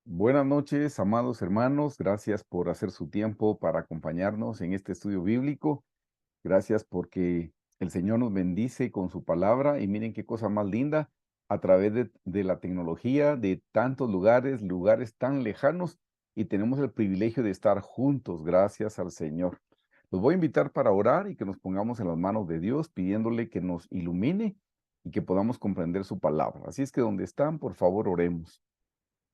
Buenas noches, amados hermanos. Gracias por hacer su tiempo para acompañarnos en este estudio bíblico. Gracias porque el Señor nos bendice con su palabra y miren qué cosa más linda a través de la tecnología, de tantos lugares, lugares tan lejanos y tenemos el privilegio de estar juntos. Gracias al Señor. Los voy a invitar para orar y que nos pongamos en las manos de Dios pidiéndole que nos ilumine y que podamos comprender su palabra. Así es que donde están, por favor, oremos.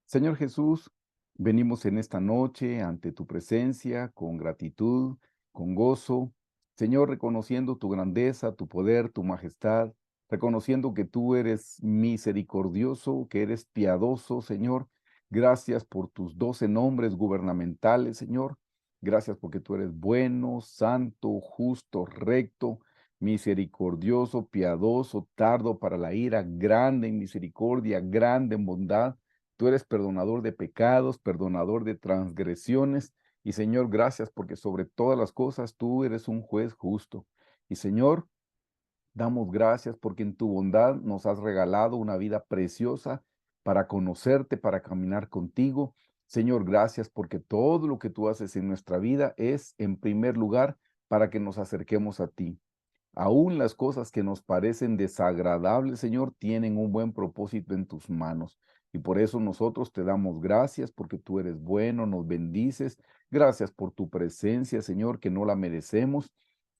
Señor Jesús, venimos en esta noche ante tu presencia con gratitud, con gozo. Señor, reconociendo tu grandeza, tu poder, tu majestad, reconociendo que tú eres misericordioso, que eres piadoso, Señor. Gracias por tus 12 nombres gubernamentales, Señor. Gracias porque tú eres bueno, santo, justo, recto, misericordioso, piadoso, tardo para la ira, grande en misericordia, grande en bondad. Tú eres perdonador de pecados, perdonador de transgresiones. Y Señor, gracias porque sobre todas las cosas tú eres un juez justo. Y Señor, damos gracias porque en tu bondad nos has regalado una vida preciosa para conocerte, para caminar contigo. Señor, gracias porque todo lo que tú haces en nuestra vida es, en primer lugar, para que nos acerquemos a ti. Aún las cosas que nos parecen desagradables, Señor, tienen un buen propósito en tus manos. Y por eso nosotros te damos gracias porque tú eres bueno, nos bendices. Gracias por tu presencia, Señor, que no la merecemos,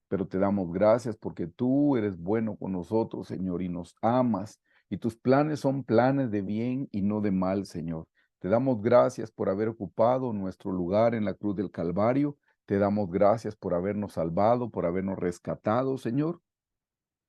pero te damos gracias porque tú eres bueno con nosotros, Señor, y nos amas. Y tus planes son planes de bien y no de mal, Señor. Te damos gracias por haber ocupado nuestro lugar en la cruz del Calvario. Te damos gracias por habernos salvado, por habernos rescatado, Señor.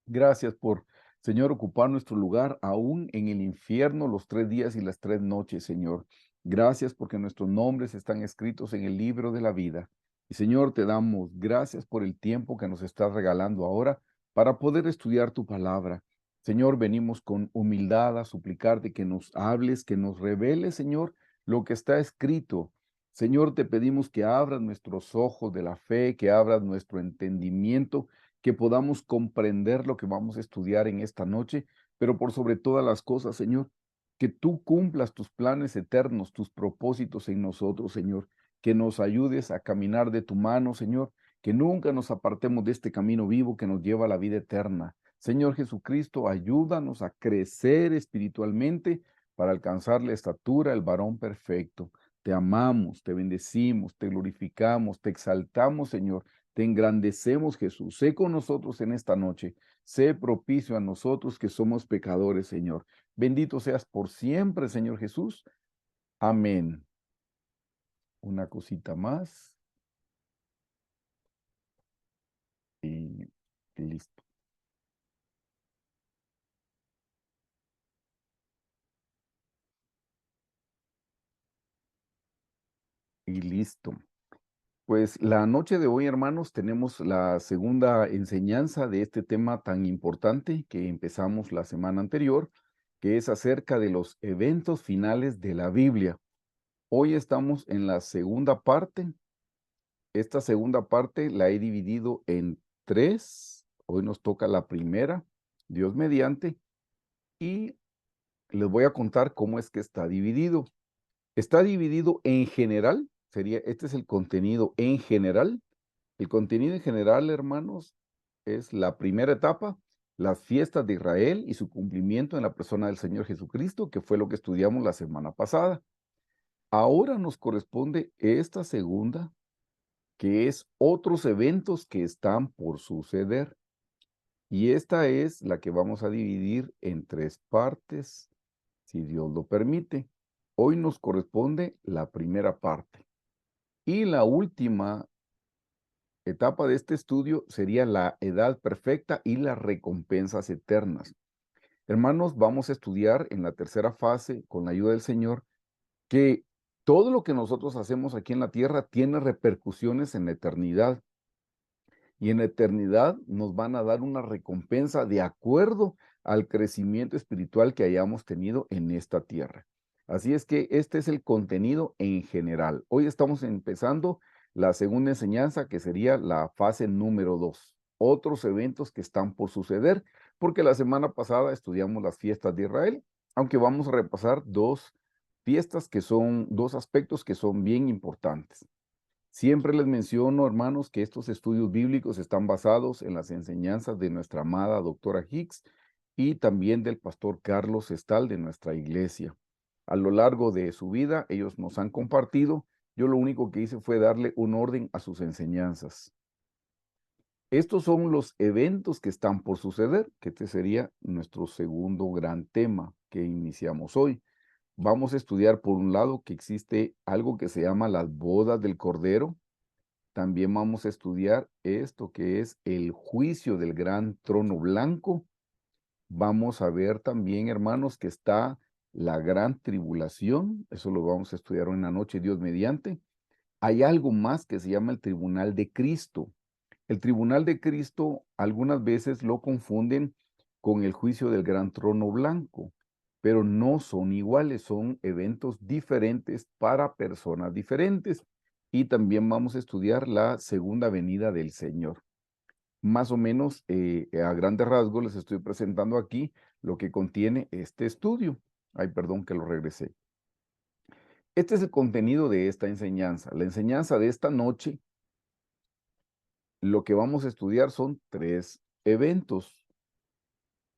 Gracias por, Señor, ocupar nuestro lugar aún en el infierno los 3 días y las 3 noches, Señor. Gracias porque nuestros nombres están escritos en el libro de la vida. Y Señor, te damos gracias por el tiempo que nos estás regalando ahora para poder estudiar tu palabra. Señor, venimos con humildad a suplicarte que nos hables, que nos reveles, Señor, lo que está escrito. Señor, te pedimos que abras nuestros ojos de la fe, que abras nuestro entendimiento, que podamos comprender lo que vamos a estudiar en esta noche, pero por sobre todas las cosas, Señor, que tú cumplas tus planes eternos, tus propósitos en nosotros, Señor, que nos ayudes a caminar de tu mano, Señor, que nunca nos apartemos de este camino vivo que nos lleva a la vida eterna. Señor Jesucristo, ayúdanos a crecer espiritualmente para alcanzar la estatura del varón perfecto. Te amamos, te bendecimos, te glorificamos, te exaltamos, Señor. Te engrandecemos, Jesús. Sé con nosotros en esta noche. Sé propicio a nosotros que somos pecadores, Señor. Bendito seas por siempre, Señor Jesús. Amén. Una cosita más y listo. Y listo. Pues la noche de hoy, hermanos, tenemos la segunda enseñanza de este tema tan importante que empezamos la semana anterior, que es acerca de los eventos finales de la Biblia. Hoy estamos en la segunda parte. Esta segunda parte la he dividido en tres. Hoy nos toca la primera, Dios mediante, y les voy a contar cómo es que está dividido. Está dividido en general, este es el contenido en general. El contenido en general, hermanos, es la primera etapa, las fiestas de Israel y su cumplimiento en la persona del Señor Jesucristo, que fue lo que estudiamos la semana pasada. Ahora nos corresponde esta segunda, que es otros eventos que están por suceder. Y esta es la que vamos a dividir en tres partes, si Dios lo permite. Hoy nos corresponde la primera parte. Y la última etapa de este estudio sería la edad perfecta y las recompensas eternas. Hermanos, vamos a estudiar en la tercera fase, con la ayuda del Señor, que todo lo que nosotros hacemos aquí en la tierra tiene repercusiones en la eternidad. Y en la eternidad nos van a dar una recompensa de acuerdo al crecimiento espiritual que hayamos tenido en esta tierra. Así es que este es el contenido en general. Hoy estamos empezando la segunda enseñanza, que sería la fase número 2, otros eventos que están por suceder, porque la semana pasada estudiamos las fiestas de Israel, aunque vamos a repasar dos fiestas que son dos aspectos que son bien importantes. Siempre les menciono, hermanos, que estos estudios bíblicos están basados en las enseñanzas de nuestra amada doctora Hicks y también del pastor Carlos Estal de nuestra iglesia. A lo largo de su vida, ellos nos han compartido. Yo lo único que hice fue darle un orden a sus enseñanzas. Estos son los eventos que están por suceder, que este sería nuestro segundo gran tema que iniciamos hoy. Vamos a estudiar, por un lado, que existe algo que se llama las bodas del Cordero. También vamos a estudiar esto que es el juicio del gran trono blanco. Vamos a ver también, hermanos, que está la gran tribulación. Eso lo vamos a estudiar hoy en la noche, Dios mediante. Hay algo más que se llama el tribunal de Cristo. El tribunal de Cristo algunas veces lo confunden con el juicio del gran trono blanco, pero no son iguales, son eventos diferentes para personas diferentes. Y también vamos a estudiar la segunda venida del Señor. Más o menos a grandes rasgos les estoy presentando aquí lo que contiene este estudio. Ay, perdón que lo regresé. Este es el contenido de esta enseñanza. La enseñanza de esta noche, lo que vamos a estudiar son 3 eventos.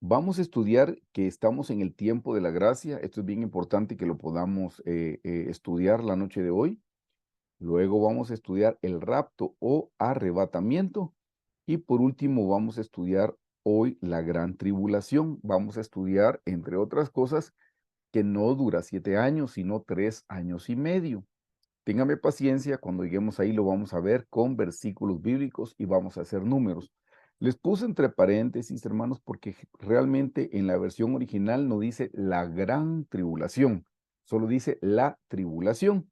Vamos a estudiar que estamos en el tiempo de la gracia. Esto es bien importante que lo podamos estudiar la noche de hoy. Luego vamos a estudiar el rapto o arrebatamiento. Y por último vamos a estudiar hoy la gran tribulación. Vamos a estudiar, entre otras cosas, que no dura 7 años, sino 3 años y medio. Téngame paciencia, cuando lleguemos ahí lo vamos a ver con versículos bíblicos y vamos a hacer números. Les puse entre paréntesis, hermanos, porque realmente en la versión original no dice la gran tribulación, solo dice la tribulación.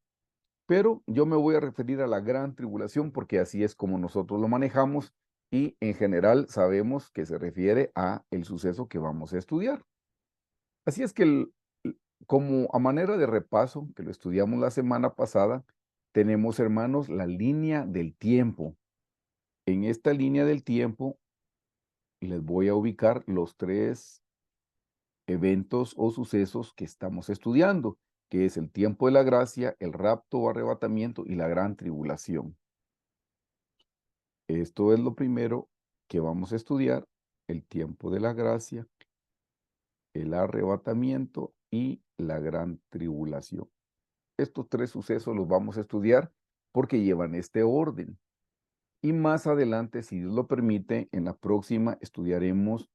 Pero yo me voy a referir a la gran tribulación porque así es como nosotros lo manejamos y en general sabemos que se refiere a el suceso que vamos a estudiar. Así es que como a manera de repaso, que lo estudiamos la semana pasada, tenemos, hermanos, la línea del tiempo. En esta línea del tiempo les voy a ubicar los 3 eventos o sucesos que estamos estudiando, que es el tiempo de la gracia, el rapto o arrebatamiento y la gran tribulación. Esto es lo primero que vamos a estudiar, el tiempo de la gracia, el arrebatamiento y la gran tribulación. Estos 3 sucesos los vamos a estudiar porque llevan este orden. Y más adelante, si Dios lo permite, en la próxima estudiaremos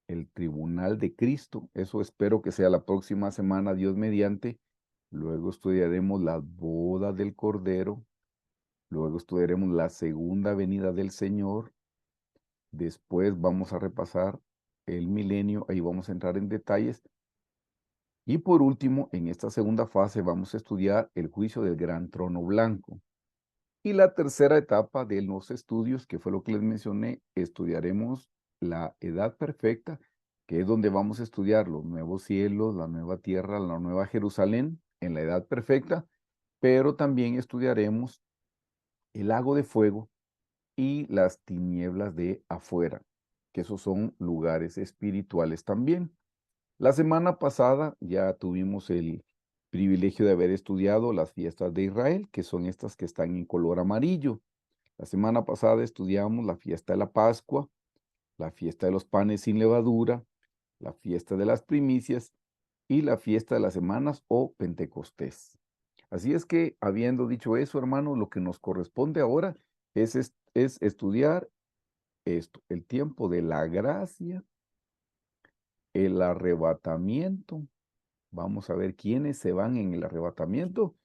el tribunal de Cristo. Eso espero que sea la próxima semana, Dios mediante. Luego estudiaremos las bodas del Cordero. Luego estudiaremos la segunda venida del Señor. Después vamos a repasar el milenio. Ahí vamos a entrar en detalles. Y por último, en esta segunda fase vamos a estudiar el juicio del gran trono blanco. Y la tercera etapa de los estudios, que fue lo que les mencioné, estudiaremos la edad perfecta, que es donde vamos a estudiar los nuevos cielos, la nueva tierra, la nueva Jerusalén, en la edad perfecta, pero también estudiaremos el lago de fuego y las tinieblas de afuera, que esos son lugares espirituales también. La semana pasada ya tuvimos el privilegio de haber estudiado las fiestas de Israel, que son estas que están en color amarillo. La semana pasada estudiamos la fiesta de la Pascua, la fiesta de los panes sin levadura, la fiesta de las primicias y la fiesta de las semanas o Pentecostés. Así es que, habiendo dicho eso, hermano, lo que nos corresponde ahora es estudiar esto, el tiempo de la gracia, el arrebatamiento. Vamos a ver quiénes se van en el arrebatamiento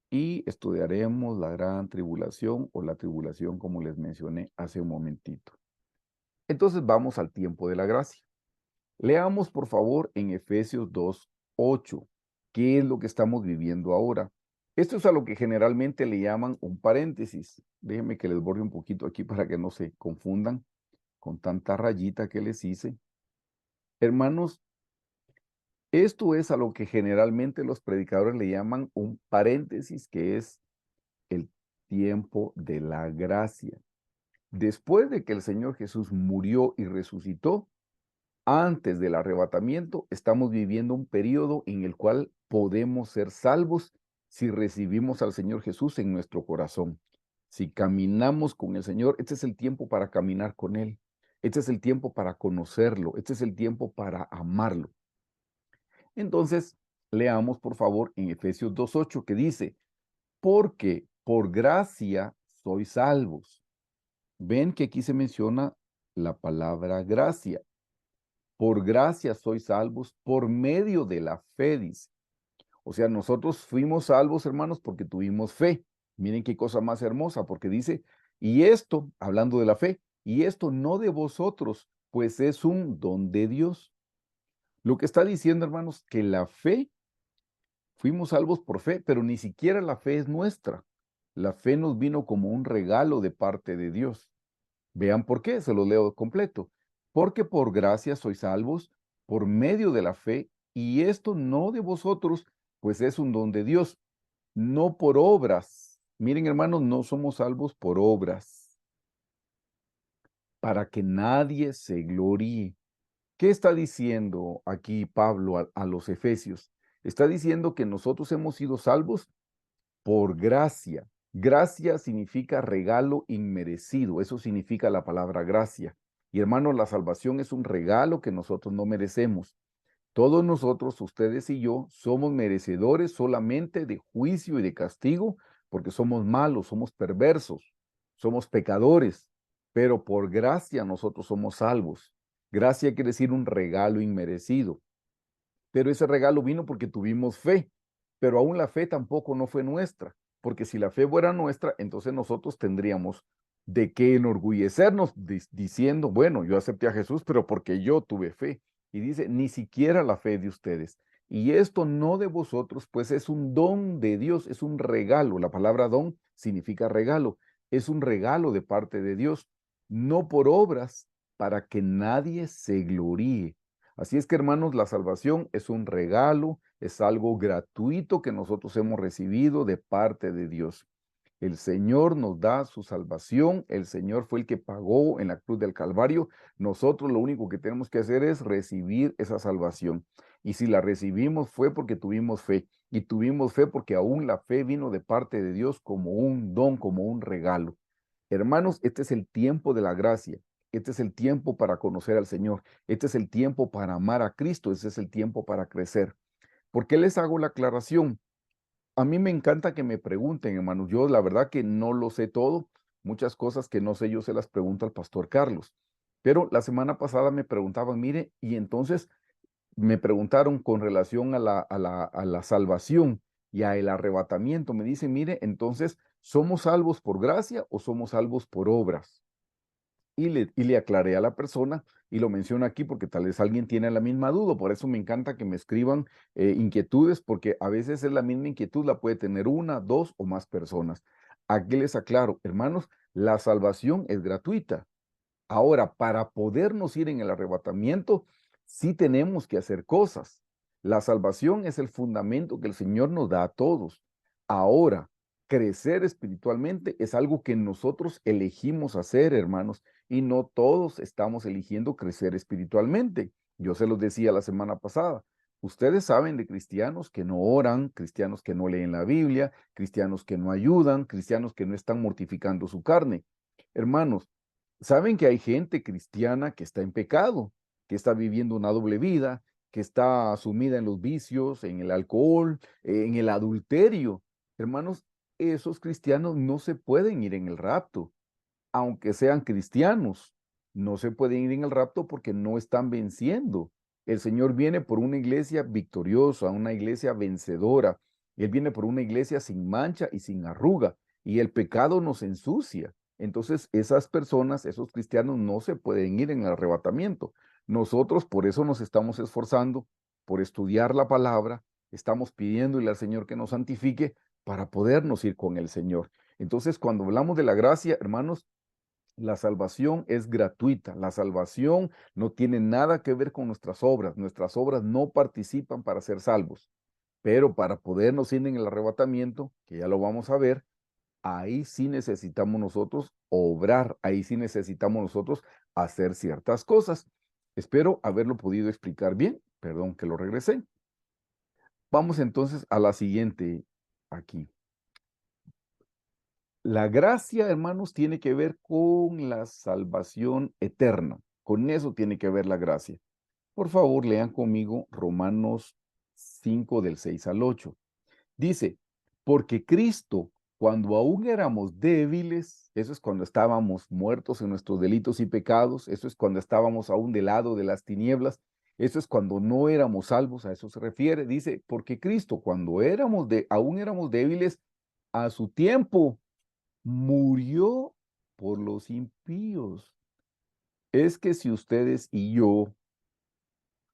y estudiaremos la gran tribulación o la tribulación como les mencioné hace un momentito. Entonces vamos al tiempo de la gracia. Leamos por favor en Efesios 2:8. ¿Qué es lo que estamos viviendo ahora? Esto es a lo que generalmente le llaman un paréntesis. Déjenme que les borre un poquito aquí para que no se confundan con tanta rayita que les hice. Hermanos, esto es a lo que generalmente los predicadores le llaman un paréntesis, que es el tiempo de la gracia. Después de que el Señor Jesús murió y resucitó, antes del arrebatamiento, estamos viviendo un periodo en el cual podemos ser salvos si recibimos al Señor Jesús en nuestro corazón. Si caminamos con el Señor, este es el tiempo para caminar con Él. Este es el tiempo para conocerlo. Este es el tiempo para amarlo. Entonces, leamos por favor en Efesios 2:8 que dice, porque por gracia sois salvos. Ven que aquí se menciona la palabra gracia. Por gracia sois salvos por medio de la fe, dice. O sea, nosotros fuimos salvos, hermanos, porque tuvimos fe. Miren qué cosa más hermosa, porque dice, y esto, hablando de la fe, y esto no de vosotros, pues es un don de Dios. Lo que está diciendo, hermanos, que la fe, fuimos salvos por fe, pero ni siquiera la fe es nuestra. La fe nos vino como un regalo de parte de Dios. Vean por qué, se los leo completo. Porque por gracia sois salvos por medio de la fe, y esto no de vosotros, pues es un don de Dios, no por obras. Miren, hermanos, no somos salvos por obras, para que nadie se gloríe. ¿Qué está diciendo aquí Pablo a los Efesios? Está diciendo que nosotros hemos sido salvos por gracia. Gracia significa regalo inmerecido, eso significa la palabra gracia. Y hermanos, la salvación es un regalo que nosotros no merecemos. Todos nosotros, ustedes y yo, somos merecedores solamente de juicio y de castigo, porque somos malos, somos perversos, somos pecadores, pero por gracia nosotros somos salvos. Gracia quiere decir un regalo inmerecido, pero ese regalo vino porque tuvimos fe, pero aún la fe tampoco no fue nuestra, porque si la fe fuera nuestra, entonces nosotros tendríamos de qué enorgullecernos diciendo, bueno, yo acepté a Jesús, pero porque yo tuve fe. Y dice, ni siquiera la fe de ustedes. Y esto no de vosotros, pues es un don de Dios, es un regalo. La palabra don significa regalo. Es un regalo de parte de Dios, no por obras, para que nadie se gloríe. Así es que, hermanos, la salvación es un regalo, es algo gratuito que nosotros hemos recibido de parte de Dios. El Señor nos da su salvación, el Señor fue el que pagó en la cruz del Calvario. Nosotros lo único que tenemos que hacer es recibir esa salvación. Y si la recibimos fue porque tuvimos fe. Y tuvimos fe porque aún la fe vino de parte de Dios como un don, como un regalo. Hermanos, este es el tiempo de la gracia. Este es el tiempo para conocer al Señor. Este es el tiempo para amar a Cristo. Este es el tiempo para crecer. ¿Por qué les hago la aclaración? A mí me encanta que me pregunten, hermanos. Yo la verdad que no lo sé todo. Muchas cosas que no sé yo se las pregunto al pastor Carlos. Pero la semana pasada me preguntaban, mire, y entonces me preguntaron con relación a la salvación y a el arrebatamiento. Me dicen, mire, entonces, ¿somos salvos por gracia o somos salvos por obras? Y le aclaré a la persona y lo menciono aquí porque tal vez alguien tiene la misma duda. Por eso me encanta que me escriban inquietudes, porque a veces es la misma inquietud, la puede tener una, dos o más personas. Aquí les aclaro, hermanos, la salvación es gratuita. Ahora, para podernos ir en el arrebatamiento, sí tenemos que hacer cosas. La salvación es el fundamento que el Señor nos da a todos. Ahora, crecer espiritualmente es algo que nosotros elegimos hacer, hermanos, y no todos estamos eligiendo crecer espiritualmente. Yo se los decía la semana pasada. Ustedes saben de cristianos que no oran, cristianos que no leen la Biblia, cristianos que no ayudan, cristianos que no están mortificando su carne. Hermanos, saben que hay gente cristiana que está en pecado, que está viviendo una doble vida, que está sumida en los vicios, en el alcohol, en el adulterio. Hermanos, esos cristianos no se pueden ir en el rapto, aunque sean cristianos. No se pueden ir en el rapto porque no están venciendo. El Señor viene por una iglesia victoriosa, una iglesia vencedora. Él viene por una iglesia sin mancha y sin arruga. Y el pecado nos ensucia. Entonces, esas personas, esos cristianos, no se pueden ir en el arrebatamiento. Nosotros por eso nos estamos esforzando por estudiar la palabra. Estamos pidiéndole al Señor que nos santifique para podernos ir con el Señor. Entonces, cuando hablamos de la gracia, hermanos, la salvación es gratuita. La salvación no tiene nada que ver con nuestras obras. Nuestras obras no participan para ser salvos. Pero para podernos ir en el arrebatamiento, que ya lo vamos a ver, ahí sí necesitamos nosotros obrar. Ahí sí necesitamos nosotros hacer ciertas cosas. Espero haberlo podido explicar bien. Perdón que lo regresé. Vamos entonces a la siguiente aquí. La gracia, hermanos, tiene que ver con la salvación eterna. Con eso tiene que ver la gracia. Por favor, lean conmigo Romanos 5 del 6 al 8. Dice, porque Cristo, cuando aún éramos débiles, eso es cuando estábamos muertos en nuestros delitos y pecados, eso es cuando estábamos aún del lado de las tinieblas, eso es cuando no éramos salvos, a eso se refiere. Dice, porque Cristo, cuando aún éramos débiles, a su tiempo murió por los impíos. Es que si ustedes y yo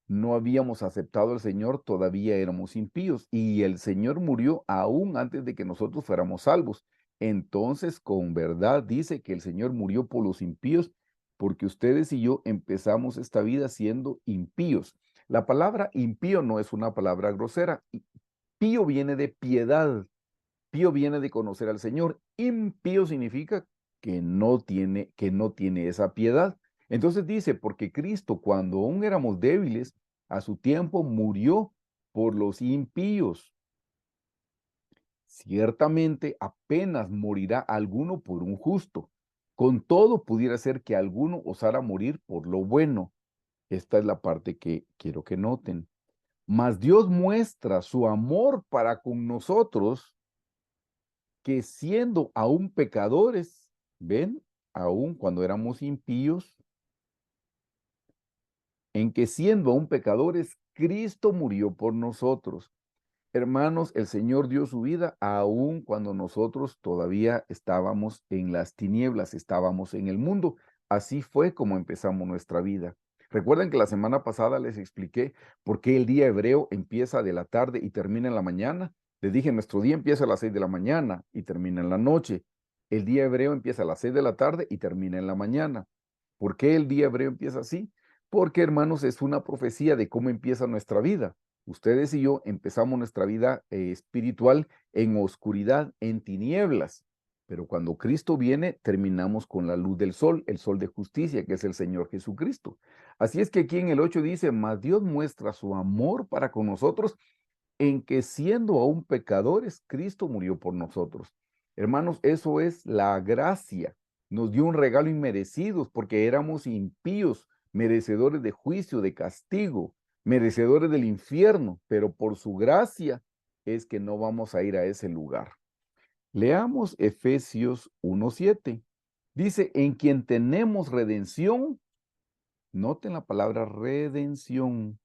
no habíamos aceptado al Señor, todavía éramos impíos y el Señor murió aún antes de que nosotros fuéramos salvos. Entonces, con verdad dice que el Señor murió por los impíos porque ustedes y yo empezamos esta vida siendo impíos. La palabra impío no es una palabra grosera. Pío viene de piedad. Pío viene de conocer al Señor. Impío significa que no tiene esa piedad. Entonces dice, porque Cristo, cuando aún éramos débiles, a su tiempo murió por los impíos. Ciertamente apenas morirá alguno por un justo. Con todo pudiera ser que alguno osara morir por lo bueno. Esta es la parte que quiero que noten. Mas Dios muestra su amor para con nosotros, que siendo aún pecadores, ¿ven? Aún cuando éramos impíos, en que siendo aún pecadores, Cristo murió por nosotros. Hermanos, el Señor dio su vida aún cuando nosotros todavía estábamos en las tinieblas, estábamos en el mundo. Así fue como empezamos nuestra vida. Recuerden que la semana pasada les expliqué por qué el día hebreo empieza de la tarde y termina en la mañana. Les dije, nuestro día empieza a las 6 de la mañana y termina en la noche. El día hebreo empieza a las 6 de la tarde y termina en la mañana. ¿Por qué el día hebreo empieza así? Porque, hermanos, es una profecía de cómo empieza nuestra vida. Ustedes y yo empezamos nuestra vida espiritual en oscuridad, en tinieblas, pero cuando Cristo viene, terminamos con la luz del sol, el sol de justicia, que es el Señor Jesucristo. Así es que aquí en el 8 dice, mas Dios muestra su amor para con nosotros, en que siendo aún pecadores, Cristo murió por nosotros. Hermanos, eso es la gracia. Nos dio un regalo inmerecido porque éramos impíos, merecedores de juicio, de castigo, merecedores del infierno, pero por su gracia es que no vamos a ir a ese lugar. Leamos Efesios 1:7. Dice, en quien tenemos redención, noten la palabra redención,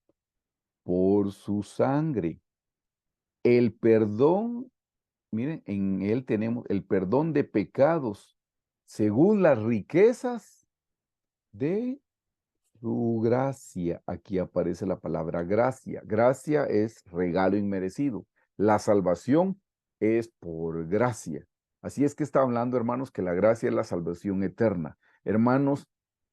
por su sangre. El perdón, miren, en él tenemos el perdón de pecados, según las riquezas de su gracia. Aquí aparece la palabra gracia. Gracia es regalo inmerecido. La salvación es por gracia. Así es que está hablando, hermanos, que la gracia es la salvación eterna. Hermanos,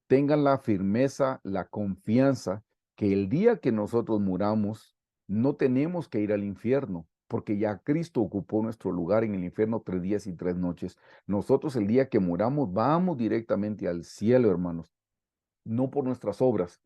tengan la firmeza, la confianza que el día que nosotros muramos, no tenemos que ir al infierno, porque ya Cristo ocupó nuestro lugar en el infierno 3 días y 3 noches. Nosotros el día que muramos vamos directamente al cielo, hermanos, no por nuestras obras,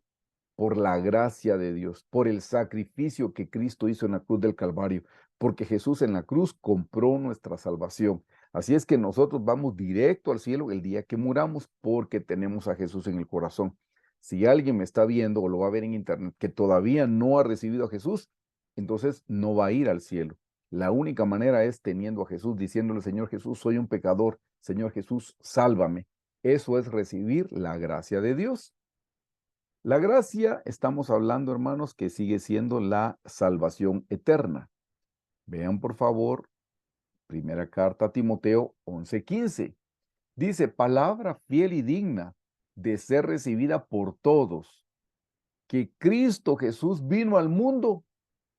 por la gracia de Dios, por el sacrificio que Cristo hizo en la cruz del Calvario, porque Jesús en la cruz compró nuestra salvación. Así es que nosotros vamos directo al cielo el día que muramos porque tenemos a Jesús en el corazón. Si alguien me está viendo o lo va a ver en internet que todavía no ha recibido a Jesús, entonces no va a ir al cielo. La única manera es teniendo a Jesús, diciéndole, Señor Jesús, soy un pecador. Señor Jesús, sálvame. Eso es recibir la gracia de Dios. La gracia, estamos hablando, hermanos, que sigue siendo la salvación eterna. Vean, por favor, primera carta a Timoteo 11:15. Dice, palabra fiel y digna de ser recibida por todos, que Cristo Jesús vino al mundo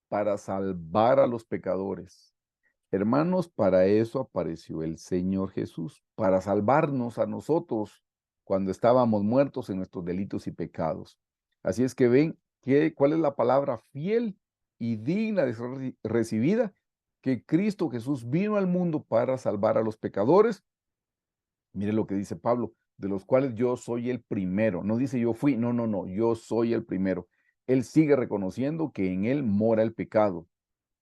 para salvar a los pecadores. Hermanos, para eso apareció el Señor Jesús, para salvarnos a nosotros cuando estábamos muertos en nuestros delitos y pecados. Así es que ven cuál es la palabra fiel y digna de ser recibida, que Cristo Jesús vino al mundo para salvar a los pecadores. Mire lo que dice Pablo, de los cuales yo soy el primero. No dice yo fui, no, no, no, yo soy el primero. Él sigue reconociendo que en él mora el pecado.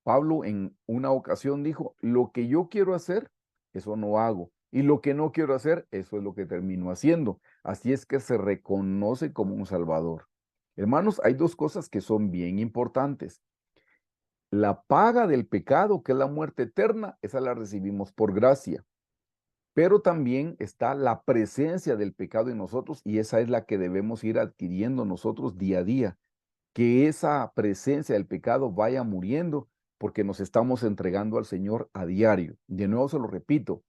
Pablo en una ocasión dijo, lo que yo quiero hacer, eso no hago. Y lo que no quiero hacer, eso es lo que termino haciendo. Así es que se reconoce como un salvador. Hermanos, hay dos cosas que son bien importantes. La paga del pecado, que es la muerte eterna, esa la recibimos por gracia. Pero también está la presencia del pecado en nosotros y esa es la que debemos ir adquiriendo nosotros día a día. Que esa presencia del pecado vaya muriendo porque nos estamos entregando al Señor a diario. De nuevo se lo repito,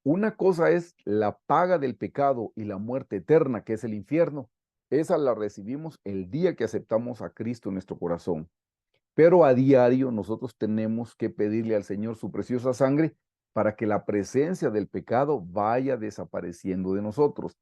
una cosa es la paga del pecado y la muerte eterna, que es el infierno. Esa la recibimos el día que aceptamos a Cristo en nuestro corazón. Pero a diario nosotros tenemos que pedirle al Señor su preciosa sangre para que la presencia del pecado vaya desapareciendo de nosotros.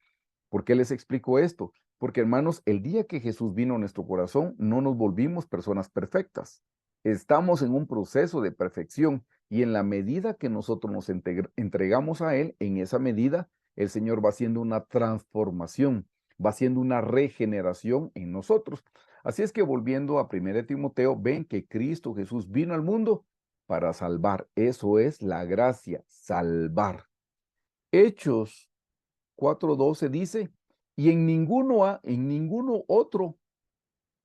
¿Por qué les explico esto? Porque hermanos, el día que Jesús vino a nuestro corazón, no nos volvimos personas perfectas. Estamos en un proceso de perfección y en la medida que nosotros nos entregamos a Él, en esa medida el Señor va haciendo una transformación, va haciendo una regeneración en nosotros. Así es que volviendo a 1 Timoteo, ven que Cristo Jesús vino al mundo para salvar. Eso es la gracia, salvar. Hechos 4:12 dice, y en ninguno otro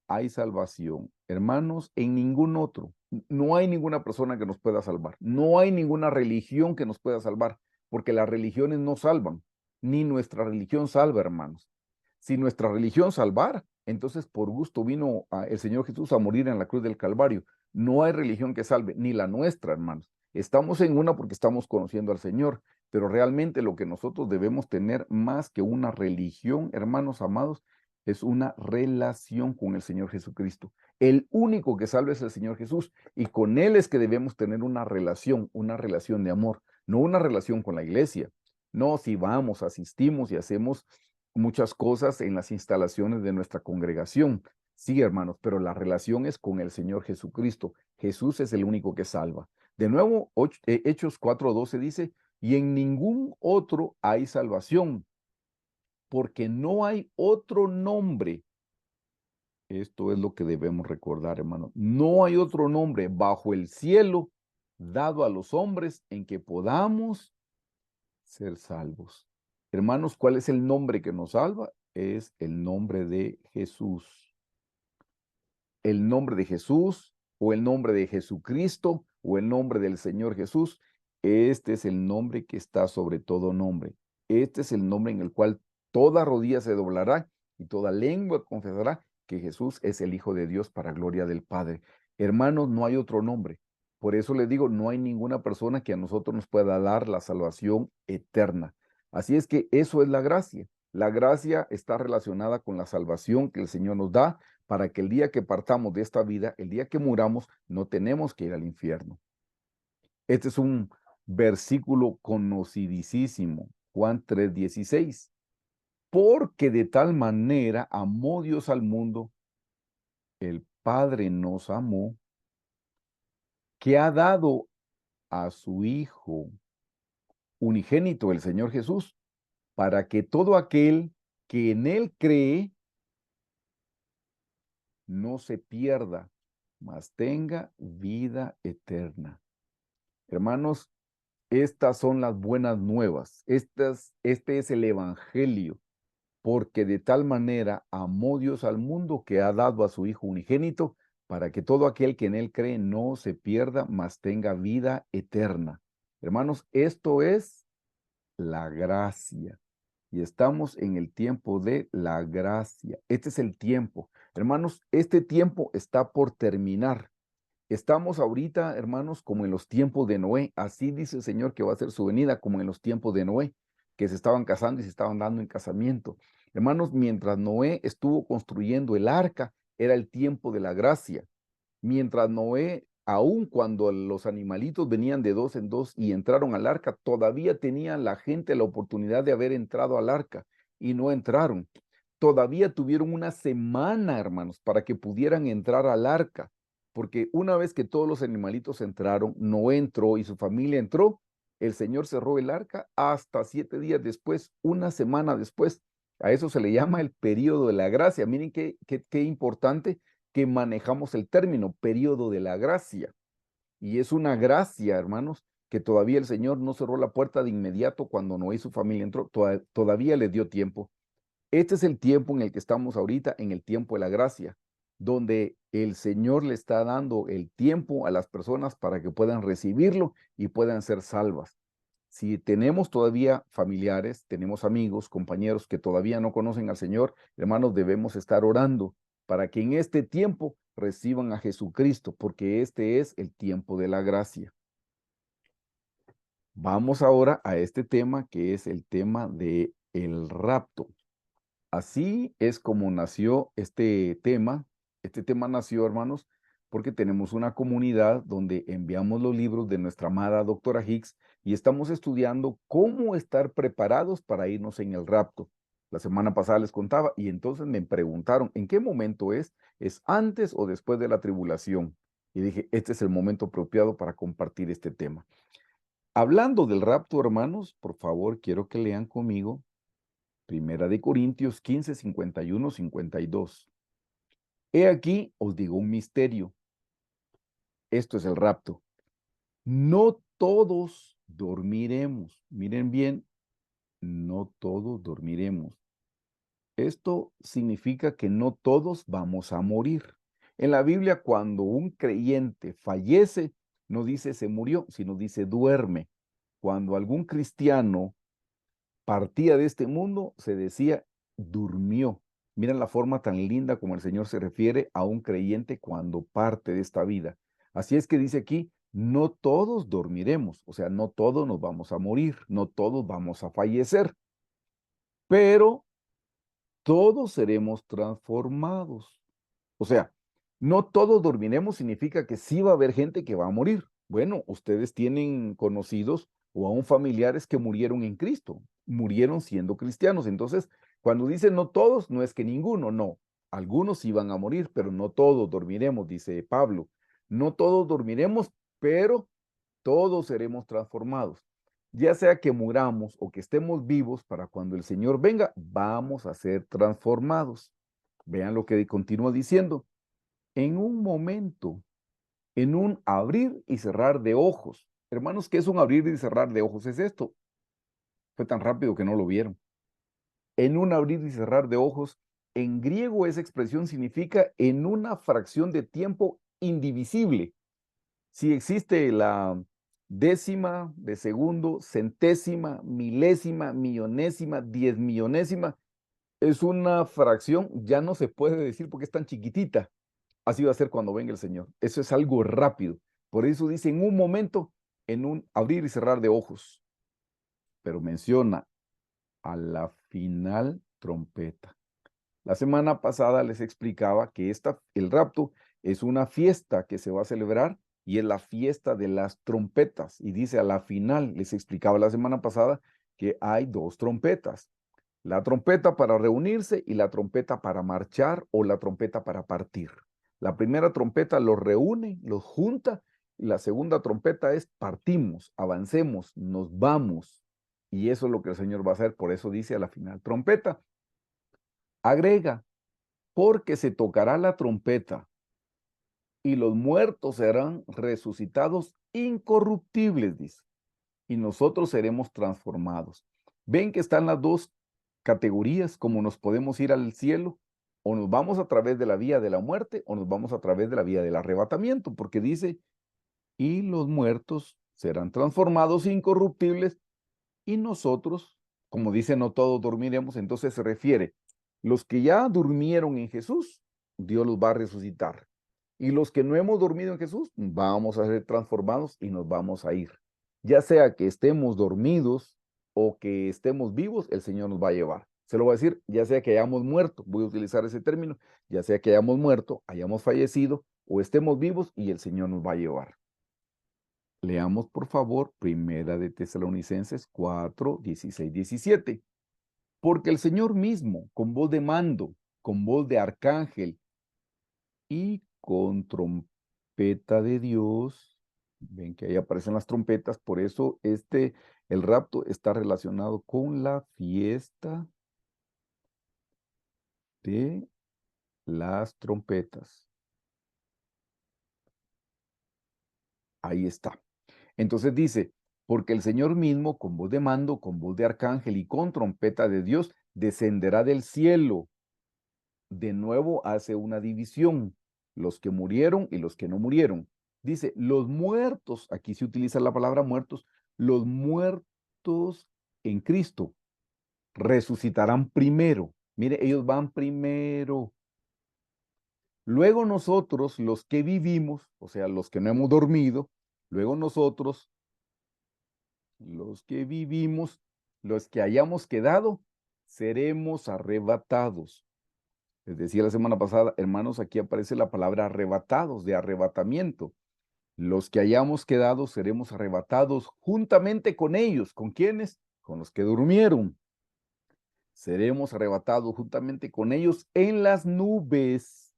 hay salvación. Hermanos, en ningún otro. No hay ninguna persona que nos pueda salvar. No hay ninguna religión que nos pueda salvar, porque las religiones no salvan, ni nuestra religión salva, hermanos. Si nuestra religión salvara, entonces por gusto vino el Señor Jesús a morir en la cruz del Calvario. No hay religión que salve, ni la nuestra, hermanos. Estamos en una porque estamos conociendo al Señor, pero realmente lo que nosotros debemos tener más que una religión, hermanos amados, es una relación con el Señor Jesucristo. El único que salva es el Señor Jesús y con Él es que debemos tener una relación de amor, no una relación con la iglesia. No, si vamos, asistimos y hacemos muchas cosas en las instalaciones de nuestra congregación. Sí, hermanos, pero la relación es con el Señor Jesucristo. Jesús es el único que salva. De nuevo, Hechos 4:12 dice, y en ningún otro hay salvación, porque no hay otro nombre. Esto es lo que debemos recordar, hermano. No hay otro nombre bajo el cielo dado a los hombres en que podamos ser salvos. Hermanos, ¿cuál es el nombre que nos salva? Es el nombre de Jesús. El nombre de Jesús o el nombre de Jesucristo o el nombre del Señor Jesús. Este es el nombre que está sobre todo nombre. Este es el nombre en el cual toda rodilla se doblará y toda lengua confesará que Jesús es el Hijo de Dios para gloria del Padre. Hermanos, no hay otro nombre. Por eso les digo, no hay ninguna persona que a nosotros nos pueda dar la salvación eterna. Así es que eso es la gracia. La gracia está relacionada con la salvación que el Señor nos da para que el día que partamos de esta vida, el día que muramos, no tenemos que ir al infierno. Este es un versículo conocidísimo, Juan 3:16. Porque de tal manera amó Dios al mundo, el Padre nos amó, que ha dado a su Hijo unigénito, el Señor Jesús, para que todo aquel que en Él cree no se pierda, mas tenga vida eterna. Hermanos, estas son las buenas nuevas. Este es el evangelio, porque de tal manera amó Dios al mundo que ha dado a su Hijo unigénito para que todo aquel que en él cree no se pierda, mas tenga vida eterna. Hermanos, esto es la gracia. Y estamos en el tiempo de la gracia. Este es el tiempo. Hermanos, este tiempo está por terminar. Estamos ahorita, hermanos, como en los tiempos de Noé. Así dice el Señor que va a ser su venida, como en los tiempos de Noé, que se estaban casando y se estaban dando en casamiento. Hermanos, mientras Noé estuvo construyendo el arca, era el tiempo de la gracia. Mientras Noé, aun cuando los animalitos venían de dos en dos y entraron al arca, todavía tenía la gente la oportunidad de haber entrado al arca y no entraron. Todavía tuvieron una semana, hermanos, para que pudieran entrar al arca, porque una vez que todos los animalitos entraron, Noé entró y su familia entró, El Señor cerró el arca hasta 7 días después, una semana después. A eso se le llama el periodo de la gracia. Miren qué importante que manejamos el término periodo de la gracia. Y es una gracia, hermanos, que todavía el Señor no cerró la puerta de inmediato cuando Noé y su familia entró. Todavía le dio tiempo. Este es el tiempo en el que estamos ahorita, en el tiempo de la gracia, donde el Señor le está dando el tiempo a las personas para que puedan recibirlo y puedan ser salvas. Si tenemos todavía familiares, tenemos amigos, compañeros que todavía no conocen al Señor, hermanos, debemos estar orando para que en este tiempo reciban a Jesucristo, porque este es el tiempo de la gracia. Vamos ahora a este tema que es el tema de el rapto. Así es como nació este tema. Este tema nació, hermanos, porque tenemos una comunidad donde enviamos los libros de nuestra amada doctora Hicks y estamos estudiando cómo estar preparados para irnos en el rapto. La semana pasada les contaba y entonces me preguntaron, ¿en qué momento es? ¿Es antes o después de la tribulación? Y dije, este es el momento apropiado para compartir este tema. Hablando del rapto, hermanos, por favor, quiero que lean conmigo Primera de Corintios 15, 51, 52. He aquí, os digo un misterio. Esto es el rapto. No todos dormiremos. Miren bien, no todos dormiremos. Esto significa que no todos vamos a morir. En la Biblia, cuando un creyente fallece, no dice se murió, sino dice duerme. Cuando algún cristiano partía de este mundo, se decía, durmió. Miren la forma tan linda como el Señor se refiere a un creyente cuando parte de esta vida. Así es que dice aquí, no todos dormiremos, o sea, no todos nos vamos a morir, no todos vamos a fallecer, pero todos seremos transformados. O sea, no todos dormiremos significa que sí va a haber gente que va a morir. Bueno, ustedes tienen conocidos o aún familiares que murieron en Cristo, murieron siendo cristianos. Entonces, cuando dicen no todos, no es que ninguno, no. Algunos sí van a morir, pero no todos dormiremos, dice Pablo. No todos dormiremos, pero todos seremos transformados. Ya sea que muramos o que estemos vivos, para cuando el Señor venga, vamos a ser transformados. Vean lo que continúa diciendo. En un momento, en un abrir y cerrar de ojos. Hermanos, ¿qué es un abrir y cerrar de ojos? Es esto. Fue tan rápido que no lo vieron. En un abrir y cerrar de ojos, en griego esa expresión significa en una fracción de tiempo indivisible. Si existe la décima de segundo, centésima, milésima, millonésima, 10 millonésima, es una fracción, ya no se puede decir porque es tan chiquitita. Así va a ser cuando venga el Señor. Eso es algo rápido. Por eso dice en un momento, en un abrir y cerrar de ojos. Pero menciona a la final trompeta. La semana pasada les explicaba que el rapto es una fiesta que se va a celebrar y es la fiesta de las trompetas. Y dice a la final, les explicaba la semana pasada que hay dos trompetas. La trompeta para reunirse y la trompeta para marchar o la trompeta para partir. La primera trompeta los reúne, los junta, y la segunda trompeta es partimos, avancemos, nos vamos. Y eso es lo que el Señor va a hacer, por eso dice a la final trompeta. Agrega, porque se tocará la trompeta y los muertos serán resucitados incorruptibles, dice, y nosotros seremos transformados. Ven que están las dos categorías, como nos podemos ir al cielo, o nos vamos a través de la vía de la muerte, o nos vamos a través de la vía del arrebatamiento, porque dice, y los muertos serán transformados incorruptibles, y nosotros, como dice, no todos dormiremos, entonces se refiere, los que ya durmieron en Jesús, Dios los va a resucitar. Y los que no hemos dormido en Jesús, vamos a ser transformados y nos vamos a ir. Ya sea que estemos dormidos o que estemos vivos, el Señor nos va a llevar. Se lo voy a decir, ya sea que hayamos muerto, voy a utilizar ese término, ya sea que hayamos muerto, hayamos fallecido o estemos vivos y el Señor nos va a llevar. Leamos, por favor, Primera de Tesalonicenses 4, 16, 17. Porque el Señor mismo, con voz de mando, con voz de arcángel y con trompeta de Dios, Ven que ahí aparecen las trompetas, por eso el rapto está relacionado con la fiesta de las trompetas. Ahí está. Entonces dice, porque el Señor mismo, con voz de mando, con voz de arcángel y con trompeta de Dios, descenderá del cielo. De nuevo hace una división, los que murieron y los que no murieron. Dice, los muertos, aquí se utiliza la palabra muertos, los muertos en Cristo resucitarán primero. Mire, ellos van primero. Luego nosotros, los que vivimos, o sea, los que no hemos dormido, luego nosotros, los que vivimos, los que hayamos quedado, seremos arrebatados. Les decía la semana pasada, hermanos, aquí aparece la palabra arrebatados, de arrebatamiento. Los que hayamos quedado seremos arrebatados juntamente con ellos. ¿Con quiénes? Con los que durmieron. Seremos arrebatados juntamente con ellos en las nubes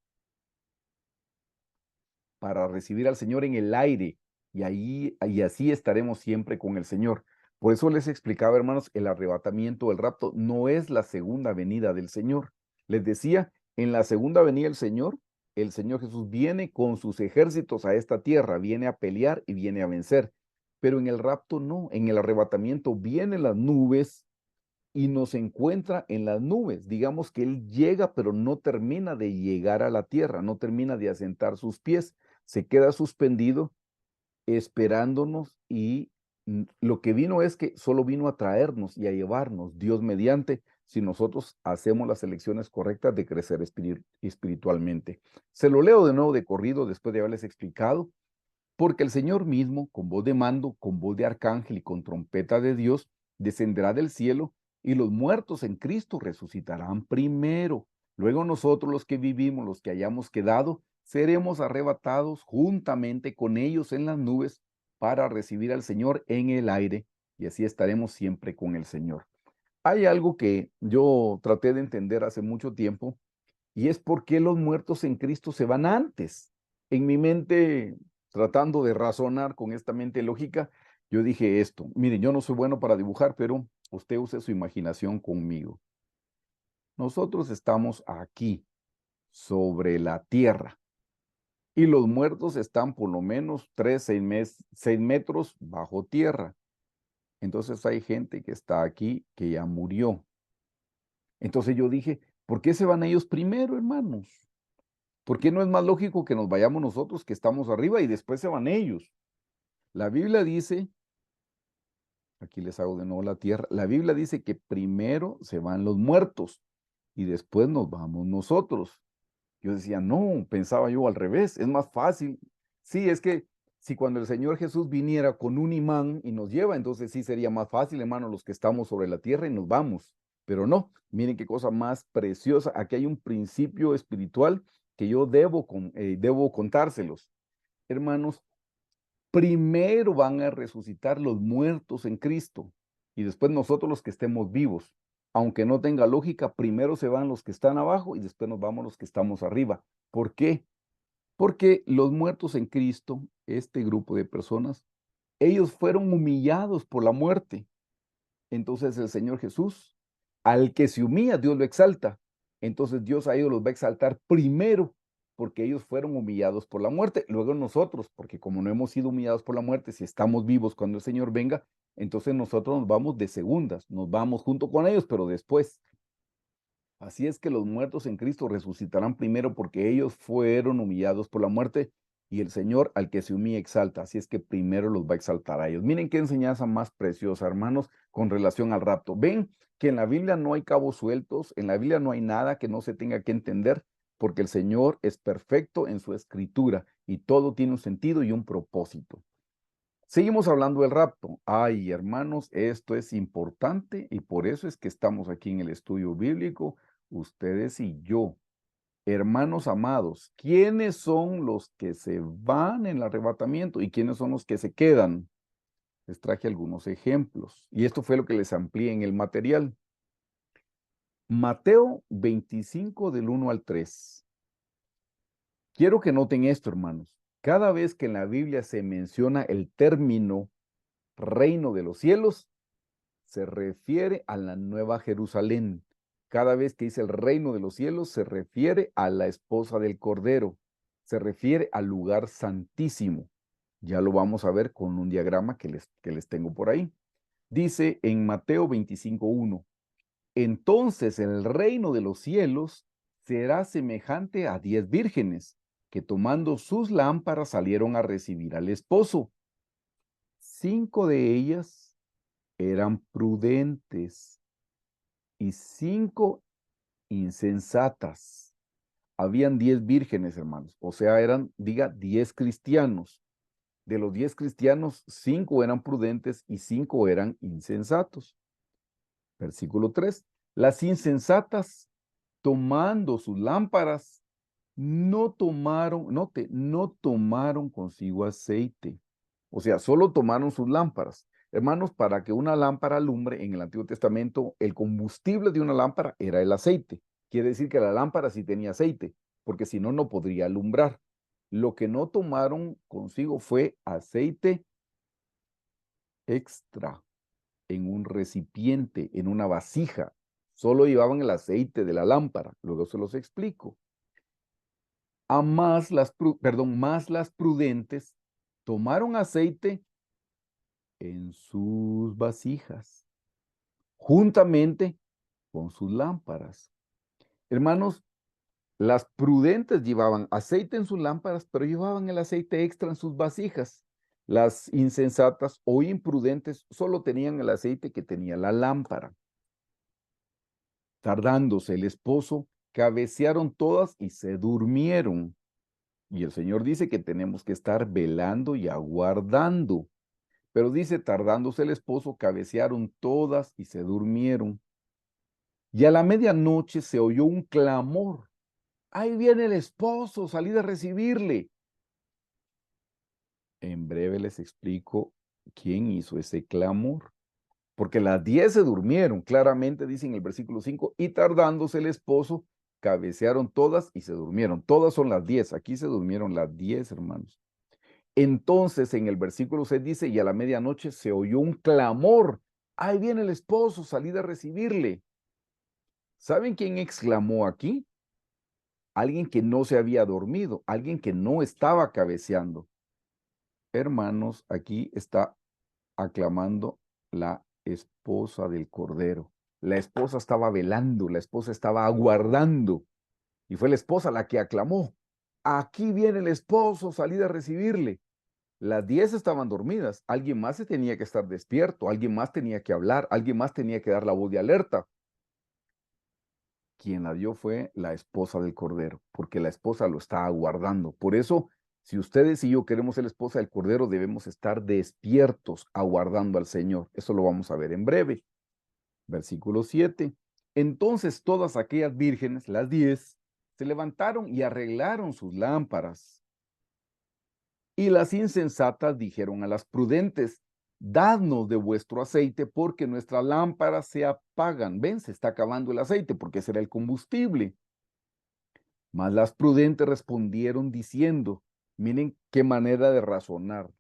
para recibir al Señor en el aire. Y así estaremos siempre con el Señor. Por eso les explicaba, hermanos, el arrebatamiento, el rapto, no es la segunda venida del Señor. Les decía, en la segunda venida del Señor, el Señor Jesús viene con sus ejércitos a esta tierra, viene a pelear y viene a vencer. Pero en el rapto no, en el arrebatamiento vienen las nubes y nos encuentra en las nubes. Digamos que Él llega, pero no termina de llegar a la tierra, no termina de asentar sus pies, se queda suspendido esperándonos y lo que vino es que solo vino a traernos y a llevarnos, Dios mediante, si nosotros hacemos las elecciones correctas de crecer espiritualmente. Se lo leo de nuevo de corrido después de haberles explicado, porque el Señor mismo, con voz de mando, con voz de arcángel y con trompeta de Dios, descenderá del cielo y los muertos en Cristo resucitarán primero. Luego nosotros los que vivimos, los que hayamos quedado, seremos arrebatados juntamente con ellos en las nubes para recibir al Señor en el aire y así estaremos siempre con el Señor. Hay algo que yo traté de entender hace mucho tiempo y es por qué los muertos en Cristo se van antes. En mi mente, tratando de razonar con esta mente lógica, yo dije esto. Miren, yo no soy bueno para dibujar, pero usted use su imaginación conmigo. Nosotros estamos aquí, sobre la tierra, y los muertos están por lo menos 6 metros bajo tierra. Entonces hay gente que está aquí que ya murió. Entonces yo dije, ¿por qué se van ellos primero, hermanos? ¿Por qué no es más lógico que nos vayamos nosotros que estamos arriba y después se van ellos? La Biblia dice, aquí les hago de nuevo la tierra, la Biblia dice que primero se van los muertos y después nos vamos nosotros. Yo decía, no, pensaba yo al revés, es más fácil. Sí, es que si cuando el Señor Jesús viniera con un imán y nos lleva, entonces sí sería más fácil, hermano, los que estamos sobre la tierra y nos vamos. Pero no, miren qué cosa más preciosa. Aquí hay un principio espiritual que yo debo contárselos. Hermanos, primero van a resucitar los muertos en Cristo y después nosotros los que estemos vivos. Aunque no tenga lógica, primero se van los que están abajo y después nos vamos los que estamos arriba. ¿Por qué? Porque los muertos en Cristo, este grupo de personas, ellos fueron humillados por la muerte. Entonces el Señor Jesús, al que se humilla, Dios lo exalta. Entonces Dios a ellos los va a exaltar primero, porque ellos fueron humillados por la muerte. Luego nosotros, porque como no hemos sido humillados por la muerte, si estamos vivos cuando el Señor venga, entonces nosotros nos vamos de segundas, nos vamos junto con ellos, pero después. Así es que los muertos en Cristo resucitarán primero porque ellos fueron humillados por la muerte y el Señor al que se humilla exalta. Así es que primero los va a exaltar a ellos. Miren qué enseñanza más preciosa, hermanos, con relación al rapto. Ven que en la Biblia no hay cabos sueltos, en la Biblia no hay nada que no se tenga que entender porque el Señor es perfecto en su escritura y todo tiene un sentido y un propósito. Seguimos hablando del rapto. Ay, hermanos, esto es importante y por eso es que estamos aquí en el estudio bíblico, ustedes y yo. Hermanos amados, ¿quiénes son los que se van en el arrebatamiento y quiénes son los que se quedan? Les traje algunos ejemplos y esto fue lo que les amplié en el material. Mateo 25 del 1 al 3. Quiero que noten esto, hermanos. Cada vez que en la Biblia se menciona el término reino de los cielos, se refiere a la Nueva Jerusalén. Cada vez que dice el reino de los cielos, se refiere a la esposa del Cordero, se refiere al lugar santísimo. Ya lo vamos a ver con un diagrama que les tengo por ahí. Dice en Mateo 25:1, entonces el reino de los cielos será semejante a 10 vírgenes que tomando sus lámparas salieron a recibir al esposo. 5 de ellas eran prudentes y 5 insensatas. Habían 10 vírgenes, hermanos, o sea, eran, 10 cristianos. De los 10 cristianos, 5 eran prudentes y 5 eran insensatos. Versículo 3. Las insensatas, tomando sus lámparas, no tomaron, note, no tomaron consigo aceite. O sea, solo tomaron sus lámparas. Hermanos, para que una lámpara alumbre en el Antiguo Testamento, el combustible de una lámpara era el aceite. Quiere decir que la lámpara sí tenía aceite, porque si no, no podría alumbrar. Lo que no tomaron consigo fue aceite extra en un recipiente, en una vasija. Solo llevaban el aceite de la lámpara. Luego se los explico. Más las prudentes tomaron aceite en sus vasijas, juntamente con sus lámparas. Hermanos, las prudentes llevaban aceite en sus lámparas, pero llevaban el aceite extra en sus vasijas. Las insensatas o imprudentes solo tenían el aceite que tenía la lámpara. Tardándose el esposo, cabecearon todas y se durmieron. Y el Señor dice que tenemos que estar velando y aguardando. Pero dice, tardándose el esposo, cabecearon todas y se durmieron. Y a la medianoche se oyó un clamor. Ahí viene el esposo, salid a recibirle. En breve les explico quién hizo ese clamor. Porque las 10 se durmieron, claramente dice en el versículo 5, y tardándose el esposo, cabecearon todas y se durmieron. Todas son las 10, aquí se durmieron las 10, hermanos. Entonces en el versículo 6 dice, y a la medianoche se oyó un clamor. Ahí viene el esposo, salid a recibirle. ¿Saben quién exclamó aquí? Alguien que no se había dormido, alguien que no estaba cabeceando. Hermanos, aquí está aclamando la esposa del Cordero. La esposa estaba velando, la esposa estaba aguardando. Y fue la esposa la que aclamó. Aquí viene el esposo, salid a recibirle. Las 10 estaban dormidas. Alguien más se tenía que estar despierto. Alguien más tenía que hablar. Alguien más tenía que dar la voz de alerta. Quien la dio fue la esposa del Cordero, porque la esposa lo está aguardando. Por eso, si ustedes y yo queremos ser la esposa del Cordero, debemos estar despiertos, aguardando al Señor. Eso lo vamos a ver en breve. Versículo 7. Entonces todas aquellas vírgenes, las 10, se levantaron y arreglaron sus lámparas. Y las insensatas dijeron a las prudentes, dadnos de vuestro aceite porque nuestras lámparas se apagan. Ven, se está acabando el aceite porque será el combustible. Mas las prudentes respondieron diciendo, miren qué manera de razonar,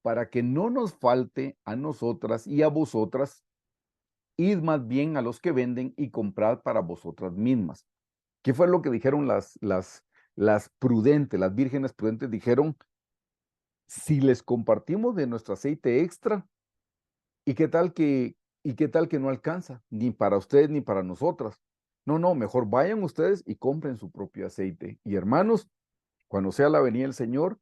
para que no nos falte a nosotras y a vosotras, id más bien a los que venden y comprad para vosotras mismas. ¿Qué fue lo que dijeron las prudentes, las vírgenes prudentes? Dijeron, si les compartimos de nuestro aceite extra, ¿y qué tal que no alcanza? Ni para ustedes ni para nosotras. No, mejor vayan ustedes y compren su propio aceite. Y hermanos, cuando sea la venida del Señor,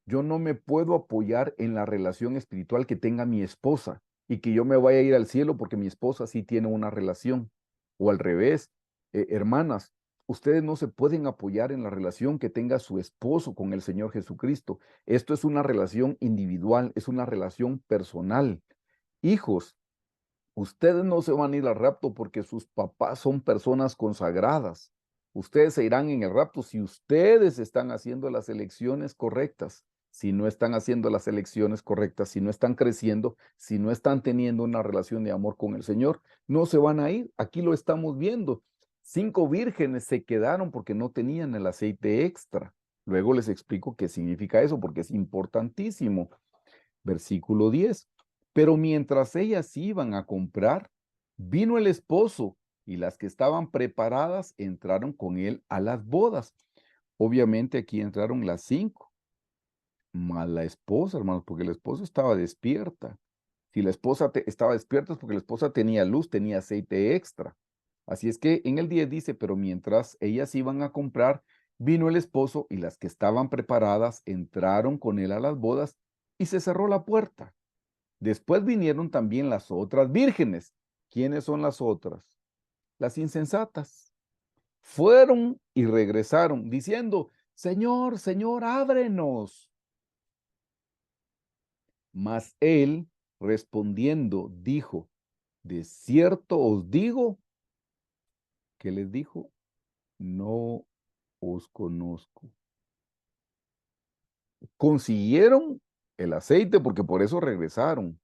yo no me puedo apoyar en la relación espiritual que tenga mi esposa y que yo me vaya a ir al cielo porque mi esposa sí tiene una relación. O al revés, hermanas, ustedes no se pueden apoyar en la relación que tenga su esposo con el Señor Jesucristo. Esto es una relación individual, es una relación personal. Hijos, ustedes no se van a ir al rapto porque sus papás son personas consagradas. Ustedes se irán en el rapto si ustedes están haciendo las elecciones correctas. Si no están haciendo las elecciones correctas, si no están creciendo, si no están teniendo una relación de amor con el Señor, no se van a ir. Aquí lo estamos viendo. 5 vírgenes se quedaron porque no tenían el aceite extra. Luego les explico qué significa eso, porque es importantísimo. Versículo 10. Pero mientras ellas iban a comprar, vino el esposo y las que estaban preparadas entraron con él a las bodas. Obviamente aquí entraron las 5, más la esposa, hermanos, porque la esposa estaba despierta. Si la esposa estaba despierta es porque la esposa tenía luz, tenía aceite extra. Así es que en el 10 dice, pero mientras ellas iban a comprar, vino el esposo y las que estaban preparadas entraron con él a las bodas y se cerró la puerta. Después vinieron también las otras vírgenes. ¿Quiénes son las otras? Las insensatas. Fueron y regresaron diciendo, Señor, Señor, ábrenos. Mas él respondiendo dijo, de cierto os digo, que les dijo, no os conozco. Consiguieron el aceite porque por eso regresaron.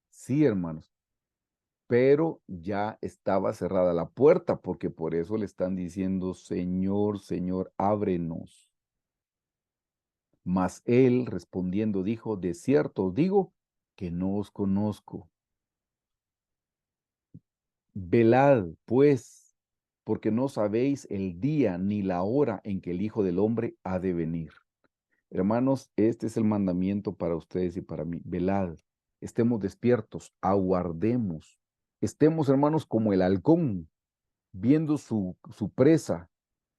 Sí, hermanos, pero ya estaba cerrada la puerta porque por eso le están diciendo, Señor, Señor, ábrenos. Mas él respondiendo dijo, de cierto os digo que no os conozco. Velad, pues, porque no sabéis el día ni la hora en que el Hijo del Hombre ha de venir. Hermanos, este es el mandamiento para ustedes y para mí. Velad, estemos despiertos, aguardemos. Estemos, hermanos, como el halcón, viendo su presa.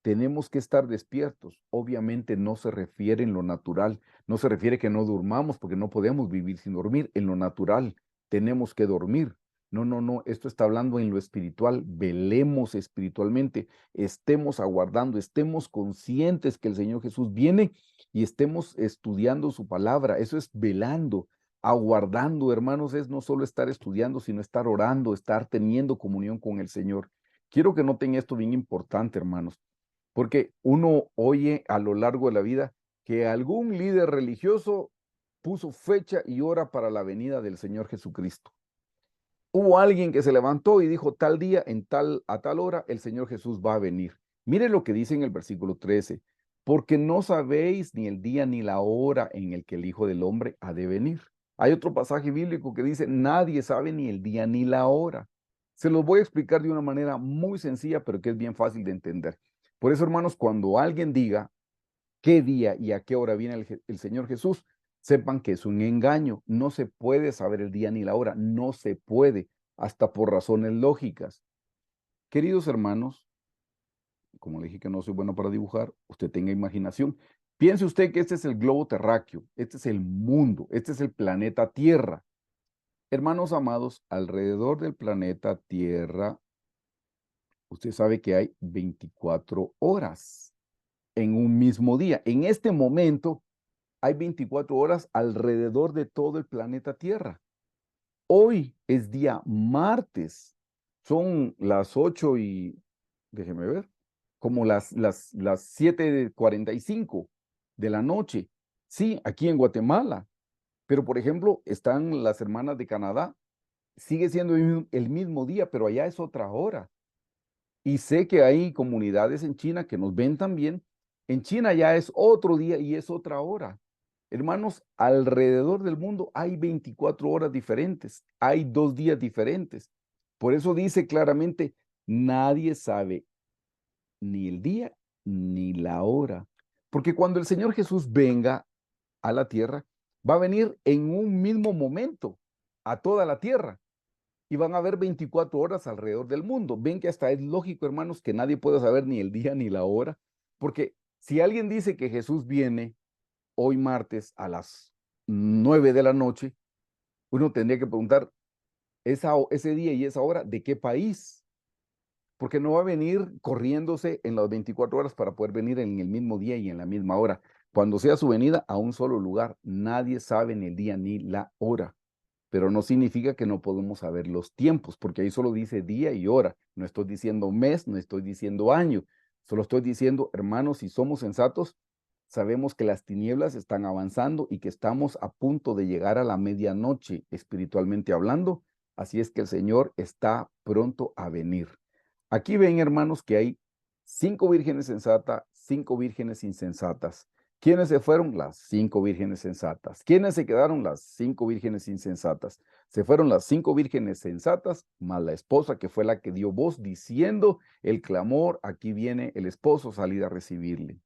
Tenemos que estar despiertos. Obviamente no se refiere en lo natural, no se refiere que no durmamos, porque no podemos vivir sin dormir. En lo natural tenemos que dormir. No, no, no, esto está hablando en lo espiritual. Velemos espiritualmente, estemos aguardando, estemos conscientes que el Señor Jesús viene y estemos estudiando su palabra. Eso es velando, aguardando, hermanos, es no solo estar estudiando, sino estar orando, estar teniendo comunión con el Señor. Quiero que noten esto bien importante, hermanos, porque uno oye a lo largo de la vida que algún líder religioso puso fecha y hora para la venida del Señor Jesucristo. Hubo alguien que se levantó y dijo tal día, a tal hora, el Señor Jesús va a venir. Mire lo que dice en el versículo 13, porque no sabéis ni el día ni la hora en el que el Hijo del Hombre ha de venir. Hay otro pasaje bíblico que dice, nadie sabe ni el día ni la hora. Se los voy a explicar de una manera muy sencilla, pero que es bien fácil de entender. Por eso, hermanos, cuando alguien diga qué día y a qué hora viene el Señor Jesús, sepan que es un engaño. No se puede saber el día ni la hora, no se puede, hasta por razones lógicas. Queridos hermanos, como le dije que no soy bueno para dibujar, usted tenga imaginación. Piense usted que este es el globo terráqueo, este es el mundo, este es el planeta Tierra. Hermanos amados, alrededor del planeta Tierra, usted sabe que hay 24 horas en un mismo día. En este momento hay 24 horas alrededor de todo el planeta Tierra. Hoy es día martes. Son las 8 y, déjeme ver, como las 7:45 de la noche. Sí, aquí en Guatemala. Pero, por ejemplo, están las hermanas de Canadá. Sigue siendo el mismo día, pero allá es otra hora. Y sé que hay comunidades en China que nos ven también. En China ya es otro día y es otra hora. Hermanos, alrededor del mundo hay 24 horas diferentes, hay 2 días diferentes. Por eso dice claramente, nadie sabe ni el día ni la hora. Porque cuando el Señor Jesús venga a la tierra, va a venir en un mismo momento a toda la tierra y van a haber 24 horas alrededor del mundo. Ven que hasta es lógico, hermanos, que nadie pueda saber ni el día ni la hora, porque si alguien dice que Jesús viene hoy martes a las 9 de la noche, uno tendría que preguntar ese día y esa hora, ¿de qué país? Porque no va a venir corriéndose en las 24 horas para poder venir en el mismo día y en la misma hora. Cuando sea su venida a un solo lugar, nadie sabe ni el día ni la hora, pero no significa que no podemos saber los tiempos, porque ahí solo dice día y hora. No estoy diciendo mes, no estoy diciendo año, solo estoy diciendo, hermanos, si somos sensatos, sabemos que las tinieblas están avanzando y que estamos a punto de llegar a la medianoche, espiritualmente hablando. Así es que el Señor está pronto a venir. Aquí ven, hermanos, que hay 5 vírgenes sensatas, 5 vírgenes insensatas. ¿Quiénes se fueron? Las 5 vírgenes sensatas. ¿Quiénes se quedaron? Las 5 vírgenes insensatas. Se fueron las 5 vírgenes sensatas, más la esposa que fue la que dio voz diciendo el clamor, aquí viene el esposo, salid a recibirle.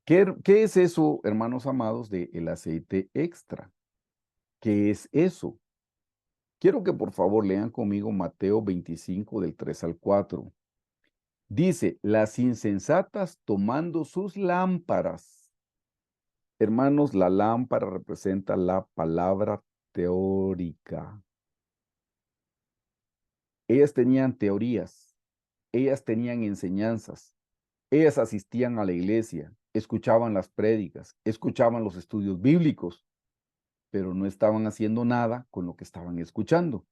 ¿Qué es eso, hermanos amados, del aceite extra? ¿Qué es eso? Quiero que por favor lean conmigo Mateo 25 del 3 al 4. Dice, las insensatas tomando sus lámparas. Hermanos, la lámpara representa la palabra teórica. Ellas tenían teorías, ellas tenían enseñanzas, ellas asistían a la iglesia, escuchaban las prédicas, escuchaban los estudios bíblicos, pero no estaban haciendo nada con lo que estaban escuchando.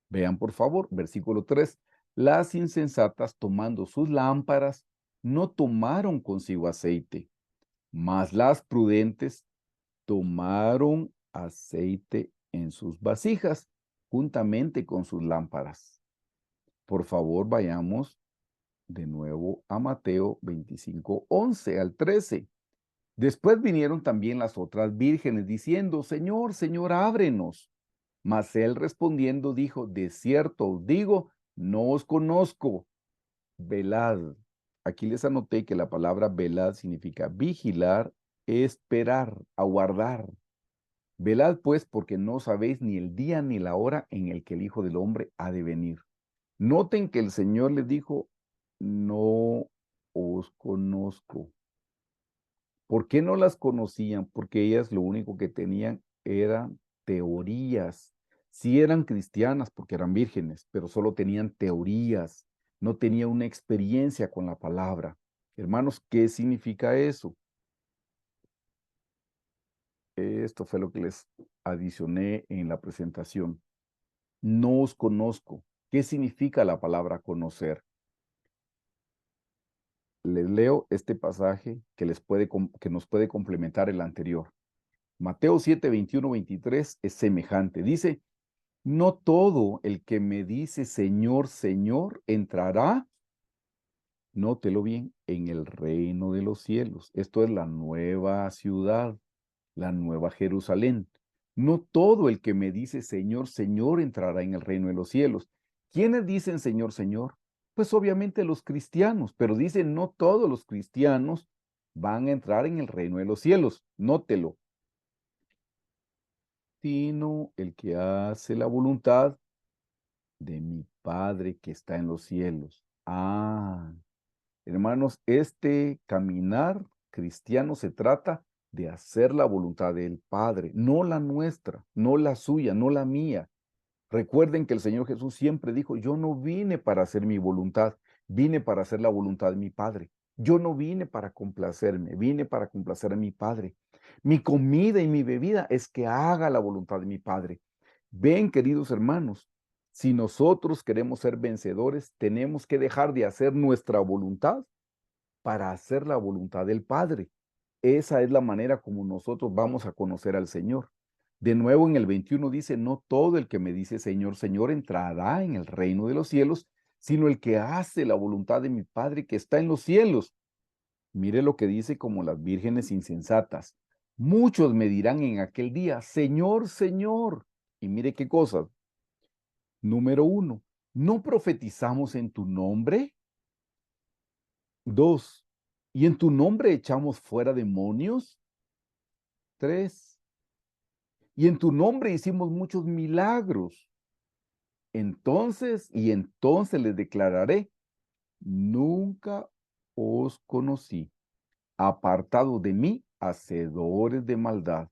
Vean por favor, versículo 3. Las insensatas tomando sus lámparas no tomaron consigo aceite, mas las prudentes tomaron aceite en sus vasijas juntamente con sus lámparas. Por favor, vayamos de nuevo a Mateo 25, 11 al 13. Después vinieron también las otras vírgenes diciendo, Señor, Señor, ábrenos. Mas él respondiendo dijo, de cierto os digo, no os conozco. Velad. Aquí les anoté que la palabra velad significa vigilar, esperar, aguardar. Velad pues, porque no sabéis ni el día ni la hora en el que el Hijo del Hombre ha de venir. Noten que el Señor les dijo, no os conozco. ¿Por qué no las conocían? Porque ellas lo único que tenían eran teorías. Sí eran cristianas porque eran vírgenes, pero solo tenían teorías. No tenían una experiencia con la palabra. Hermanos, ¿qué significa eso? Esto fue lo que les adicioné en la presentación. No os conozco. ¿Qué significa la palabra conocer? Les leo este pasaje que nos puede complementar el anterior. Mateo 7, 21, 23 es semejante. Dice, no todo el que me dice Señor, Señor, entrará, nótelo bien, en el reino de los cielos. Esto es la nueva ciudad, la nueva Jerusalén. No todo el que me dice Señor, Señor, entrará en el reino de los cielos. ¿Quiénes dicen Señor, Señor? Pues obviamente los cristianos, pero dicen no todos los cristianos van a entrar en el reino de los cielos. Nótelo. Sino el que hace la voluntad de mi Padre que está en los cielos. Ah, hermanos, este caminar cristiano se trata de hacer la voluntad del Padre, no la nuestra, no la suya, no la mía. Recuerden que el Señor Jesús siempre dijo, yo no vine para hacer mi voluntad, vine para hacer la voluntad de mi Padre. Yo no vine para complacerme, vine para complacer a mi Padre. Mi comida y mi bebida es que haga la voluntad de mi Padre. Ven, queridos hermanos, si nosotros queremos ser vencedores, tenemos que dejar de hacer nuestra voluntad para hacer la voluntad del Padre. Esa es la manera como nosotros vamos a conocer al Señor. De nuevo en el 21 dice, no todo el que me dice Señor, Señor entrará en el reino de los cielos, sino el que hace la voluntad de mi Padre que está en los cielos. Mire lo que dice como las vírgenes insensatas. Muchos me dirán en aquel día, Señor, Señor. Y mire qué cosas. Número 1, ¿no profetizamos en tu nombre? 2, ¿y en tu nombre echamos fuera demonios? 3, y en tu nombre hicimos muchos milagros. Entonces les declararé, nunca os conocí, apartados de mí, hacedores de maldad.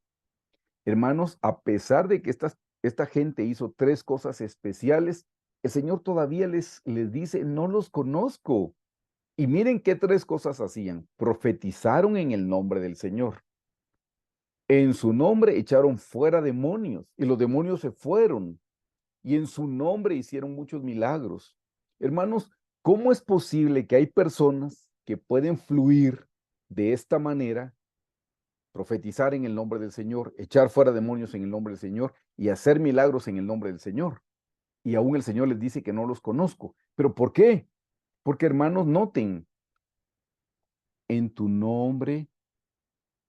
Hermanos, a pesar de que esta gente hizo 3 cosas especiales, el Señor todavía les dice, no los conozco. Y miren qué 3 cosas hacían. Profetizaron en el nombre del Señor. En su nombre echaron fuera demonios y los demonios se fueron. Y en su nombre hicieron muchos milagros. Hermanos, ¿cómo es posible que hay personas que pueden fluir de esta manera, profetizar en el nombre del Señor, echar fuera demonios en el nombre del Señor y hacer milagros en el nombre del Señor? Y aún el Señor les dice que no los conozco. ¿Pero por qué? Porque hermanos, noten, en tu nombre,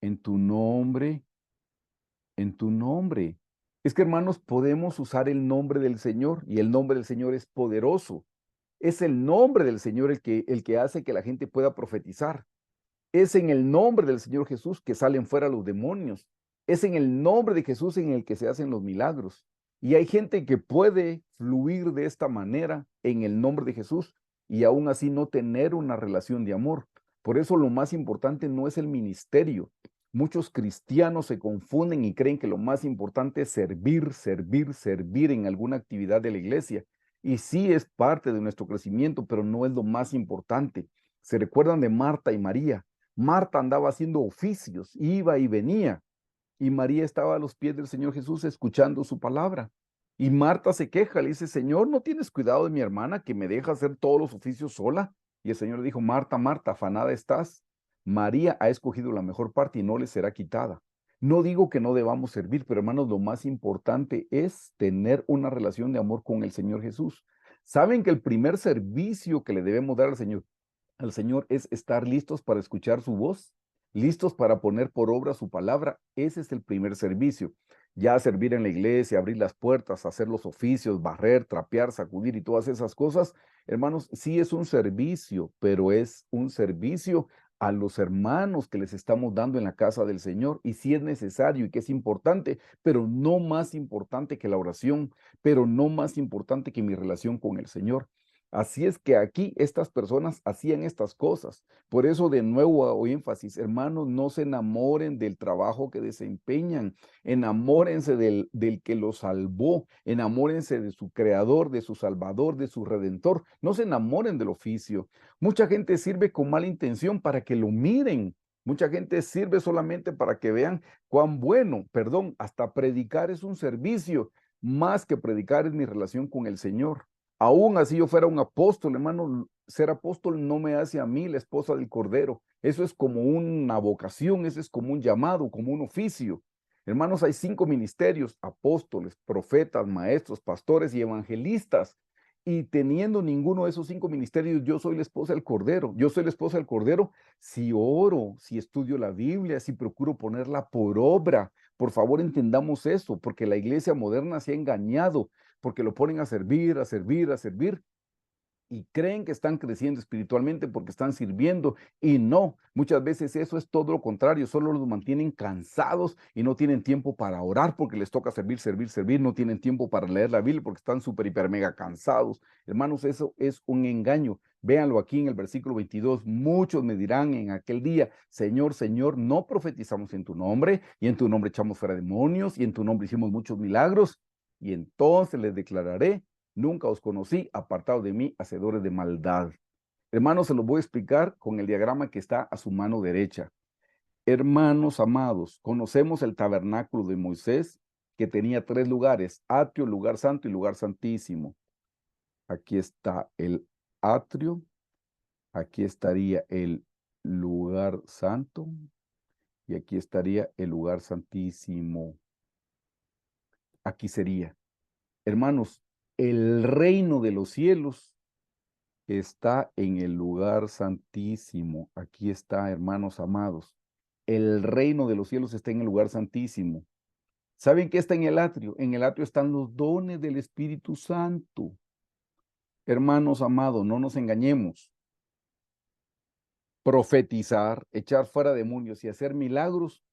en tu nombre, en tu nombre. Es que, hermanos, podemos usar el nombre del Señor y el nombre del Señor es poderoso. Es el nombre del Señor el que hace que la gente pueda profetizar. Es en el nombre del Señor Jesús que salen fuera los demonios. Es en el nombre de Jesús en el que se hacen los milagros. Y hay gente que puede fluir de esta manera en el nombre de Jesús y aún así no tener una relación de amor. Por eso lo más importante no es el ministerio. Muchos cristianos se confunden y creen que lo más importante es servir, servir, servir en alguna actividad de la iglesia. Y sí es parte de nuestro crecimiento, pero no es lo más importante. Se recuerdan de Marta y María. Marta andaba haciendo oficios, iba y venía, y María estaba a los pies del Señor Jesús escuchando su palabra. Y Marta se queja, le dice, Señor, ¿no tienes cuidado de mi hermana que me deja hacer todos los oficios sola? Y el Señor le dijo, Marta, Marta, afanada estás. María ha escogido la mejor parte y no le será quitada. No digo que no debamos servir, pero hermanos, lo más importante es tener una relación de amor con el Señor Jesús. ¿Saben que el primer servicio que le debemos dar al Señor es estar listos para escuchar su voz, listos para poner por obra su palabra? Ese es el primer servicio. Ya servir en la iglesia, abrir las puertas, hacer los oficios, barrer, trapear, sacudir y todas esas cosas, hermanos, sí es un servicio, pero es un servicio a los hermanos que les estamos dando en la casa del Señor, y sí es necesario y que es importante, pero no más importante que la oración, pero no más importante que mi relación con el Señor. Así es que aquí estas personas hacían estas cosas. Por eso de nuevo hago énfasis, hermanos, no se enamoren del trabajo que desempeñan, enamórense del que los salvó, enamórense de su creador, de su salvador, de su redentor. No se enamoren del oficio. Mucha gente sirve con mala intención para que lo miren. Mucha gente sirve solamente para que vean cuán bueno, perdón, hasta predicar es un servicio, más que predicar es mi relación con el Señor. Aún así yo fuera un apóstol, hermano, ser apóstol no me hace a mí la esposa del Cordero. Eso es como una vocación, eso es como un llamado, como un oficio. Hermanos, hay 5 ministerios: apóstoles, profetas, maestros, pastores y evangelistas. Y teniendo ninguno de esos 5 ministerios, yo soy la esposa del Cordero. Yo soy la esposa del Cordero si oro, si estudio la Biblia, si procuro ponerla por obra. Por favor, entendamos eso, porque la iglesia moderna se ha engañado, porque lo ponen a servir, a servir, a servir, y creen que están creciendo espiritualmente porque están sirviendo, y no, muchas veces eso es todo lo contrario, solo los mantienen cansados y no tienen tiempo para orar porque les toca servir, servir, servir, no tienen tiempo para leer la Biblia porque están súper, hiper, mega cansados. Hermanos, eso es un engaño. Véanlo aquí en el versículo 22, muchos me dirán en aquel día, Señor, Señor, no profetizamos en tu nombre, y en tu nombre echamos fuera demonios, y en tu nombre hicimos muchos milagros, y entonces les declararé, nunca os conocí, apartados de mí, hacedores de maldad. Hermanos, se los voy a explicar con el diagrama que está a su mano derecha. Hermanos amados, conocemos el tabernáculo de Moisés, que tenía 3 lugares: atrio, lugar santo y lugar santísimo. Aquí está el atrio, aquí estaría el lugar santo y aquí estaría el lugar santísimo. Aquí sería, hermanos, el reino de los cielos está en el lugar santísimo. Aquí está, hermanos amados. El reino de los cielos está en el lugar santísimo. ¿Saben qué está en el atrio? En el atrio están los dones del Espíritu Santo. Hermanos amados, no nos engañemos. Profetizar, echar fuera demonios y hacer milagros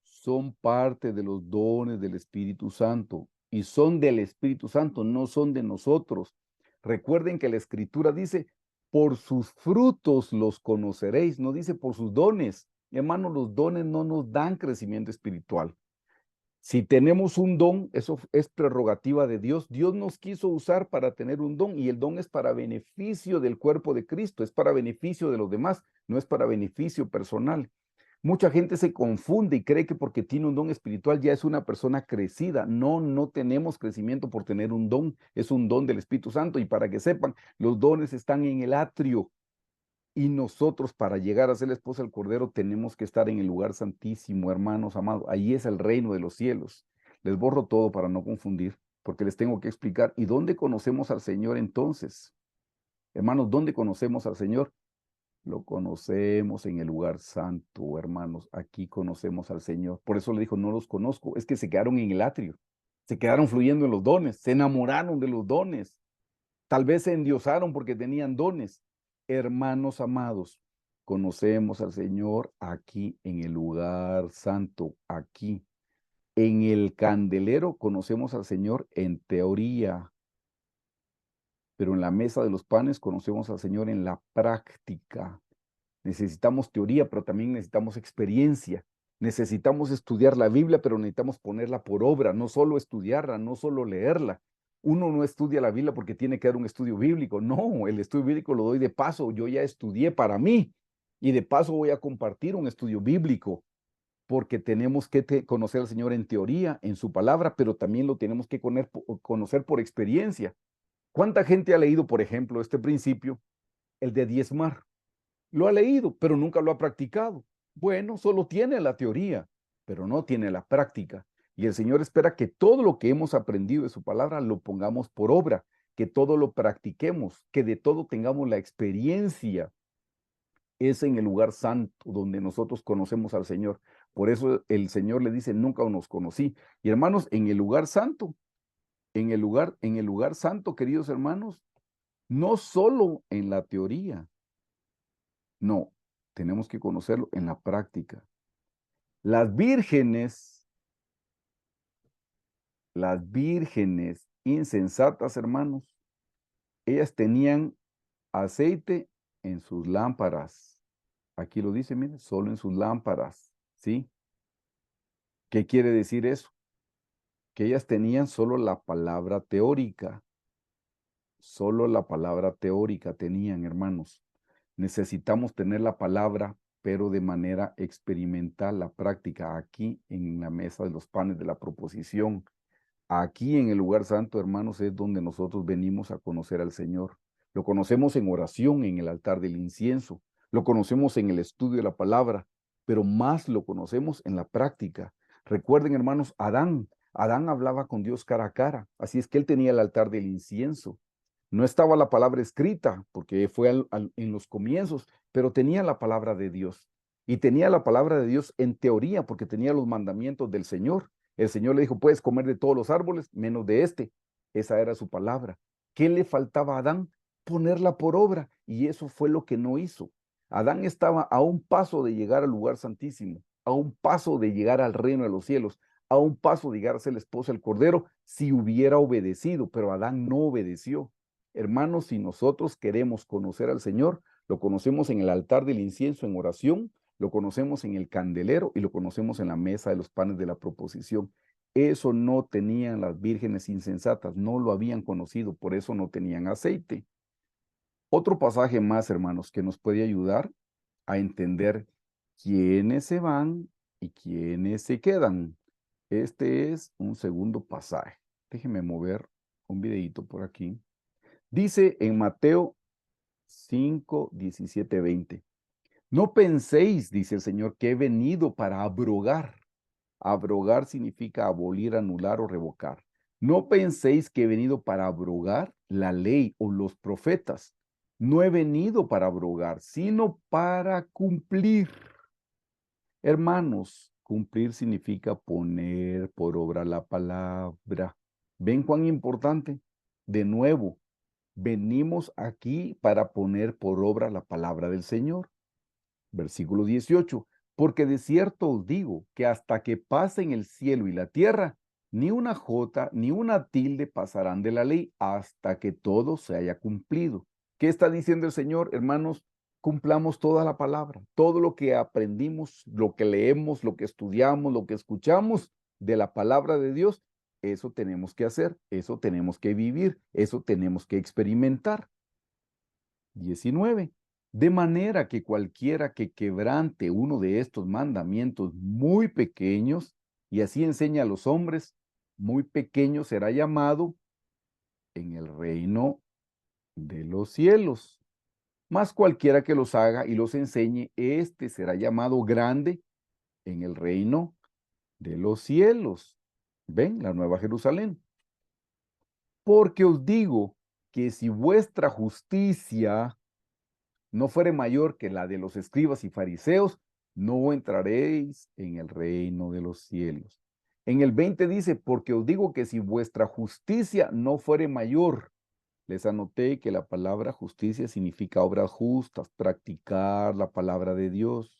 son parte de los dones del Espíritu Santo, y son del Espíritu Santo, no son de nosotros. Recuerden que la Escritura dice, por sus frutos los conoceréis, no dice por sus dones. Hermanos, los dones no nos dan crecimiento espiritual. Si tenemos un don, eso es prerrogativa de Dios. Dios nos quiso usar para tener un don, y el don es para beneficio del cuerpo de Cristo, es para beneficio de los demás, no es para beneficio personal. Mucha gente se confunde y cree que porque tiene un don espiritual ya es una persona crecida. No, no tenemos crecimiento por tener un don. Es un don del Espíritu Santo. Y para que sepan, los dones están en el atrio. Y nosotros, para llegar a ser la esposa del Cordero, tenemos que estar en el lugar santísimo, hermanos amados. Ahí es el reino de los cielos. Les borro todo para no confundir, porque les tengo que explicar. ¿Y dónde conocemos al Señor entonces? Hermanos, ¿dónde conocemos al Señor? Lo conocemos en el lugar santo, hermanos. Aquí conocemos al Señor. Por eso le dijo, no los conozco. Es que se quedaron en el atrio. Se quedaron fluyendo en los dones. Se enamoraron de los dones. Tal vez se endiosaron porque tenían dones. Hermanos amados, conocemos al Señor aquí en el lugar santo, aquí. En el candelero conocemos al Señor en teoría, pero en la mesa de los panes conocemos al Señor en la práctica. Necesitamos teoría, pero también necesitamos experiencia. Necesitamos estudiar la Biblia, pero necesitamos ponerla por obra, no solo estudiarla, no solo leerla. Uno no estudia la Biblia porque tiene que dar un estudio bíblico. No, el estudio bíblico lo doy de paso. Yo ya estudié para mí y de paso voy a compartir un estudio bíblico porque tenemos que conocer al Señor en teoría, en su palabra, pero también lo tenemos que conocer por experiencia. ¿Cuánta gente ha leído, por ejemplo, este principio, el de diezmar? Lo ha leído, pero nunca lo ha practicado. Bueno, solo tiene la teoría, pero no tiene la práctica. Y el Señor espera que todo lo que hemos aprendido de su palabra lo pongamos por obra, que todo lo practiquemos, que de todo tengamos la experiencia. Es en el lugar santo donde nosotros conocemos al Señor. Por eso el Señor le dice, nunca nos conocí. Y hermanos, en el lugar santo, en el lugar santo, queridos hermanos, no solo en la teoría, no, tenemos que conocerlo en la práctica. Las vírgenes insensatas, hermanos, ellas tenían aceite en sus lámparas. Aquí lo dice, miren, solo en sus lámparas, ¿sí? ¿Qué quiere decir eso? Que ellas tenían solo la palabra teórica. Solo la palabra teórica tenían, hermanos. Necesitamos tener la palabra, pero de manera experimental, la práctica, aquí en la mesa de los panes de la proposición. Aquí en el lugar santo, hermanos, es donde nosotros venimos a conocer al Señor. Lo conocemos en oración, en el altar del incienso. Lo conocemos en el estudio de la palabra, pero más lo conocemos en la práctica. Recuerden, hermanos, Adán hablaba con Dios cara a cara. Así es que él tenía el altar del incienso. No estaba la palabra escrita, porque fue en los comienzos, pero tenía la palabra de Dios. Y tenía la palabra de Dios en teoría, porque tenía los mandamientos del Señor. El Señor le dijo, puedes comer de todos los árboles, menos de este. Esa era su palabra. ¿Qué le faltaba a Adán? Ponerla por obra. Y eso fue lo que no hizo. Adán estaba a un paso de llegar al lugar santísimo, a un paso de llegar al reino de los cielos, a un paso de llegar a ser la esposa del Cordero, si hubiera obedecido, pero Adán no obedeció. Hermanos, si nosotros queremos conocer al Señor, lo conocemos en el altar del incienso en oración, lo conocemos en el candelero y lo conocemos en la mesa de los panes de la proposición. Eso no tenían las vírgenes insensatas, no lo habían conocido, por eso no tenían aceite. Otro pasaje más, hermanos, que nos puede ayudar a entender quiénes se van y quiénes se quedan. Este es un segundo pasaje. Déjenme mover un videito por aquí. Dice en Mateo 5, 17, 20. No penséis, dice el Señor, que he venido para abrogar. Abrogar significa abolir, anular o revocar. No penséis que he venido para abrogar la ley o los profetas. No he venido para abrogar, sino para cumplir. Hermanos, cumplir significa poner por obra la palabra. ¿Ven cuán importante? De nuevo, venimos aquí para poner por obra la palabra del Señor. Versículo 18, porque de cierto os digo que hasta que pasen el cielo y la tierra, ni una jota ni una tilde pasarán de la ley hasta que todo se haya cumplido. ¿Qué está diciendo el Señor, hermanos? Cumplamos toda la palabra, todo lo que aprendimos, lo que leemos, lo que estudiamos, lo que escuchamos de la palabra de Dios, eso tenemos que hacer, eso tenemos que vivir, eso tenemos que experimentar. 19. De manera que cualquiera que quebrante uno de estos mandamientos muy pequeños, y así enseña a los hombres, muy pequeño será llamado en el reino de los cielos. Mas cualquiera que los haga y los enseñe, éste será llamado grande en el reino de los cielos. ¿Ven? La Nueva Jerusalén. Porque os digo que si vuestra justicia no fuere mayor que la de los escribas y fariseos, no entraréis en el reino de los cielos. En el 20 dice, porque os digo que si vuestra justicia no fuere mayor, les anoté que la palabra justicia significa obras justas, practicar la palabra de Dios.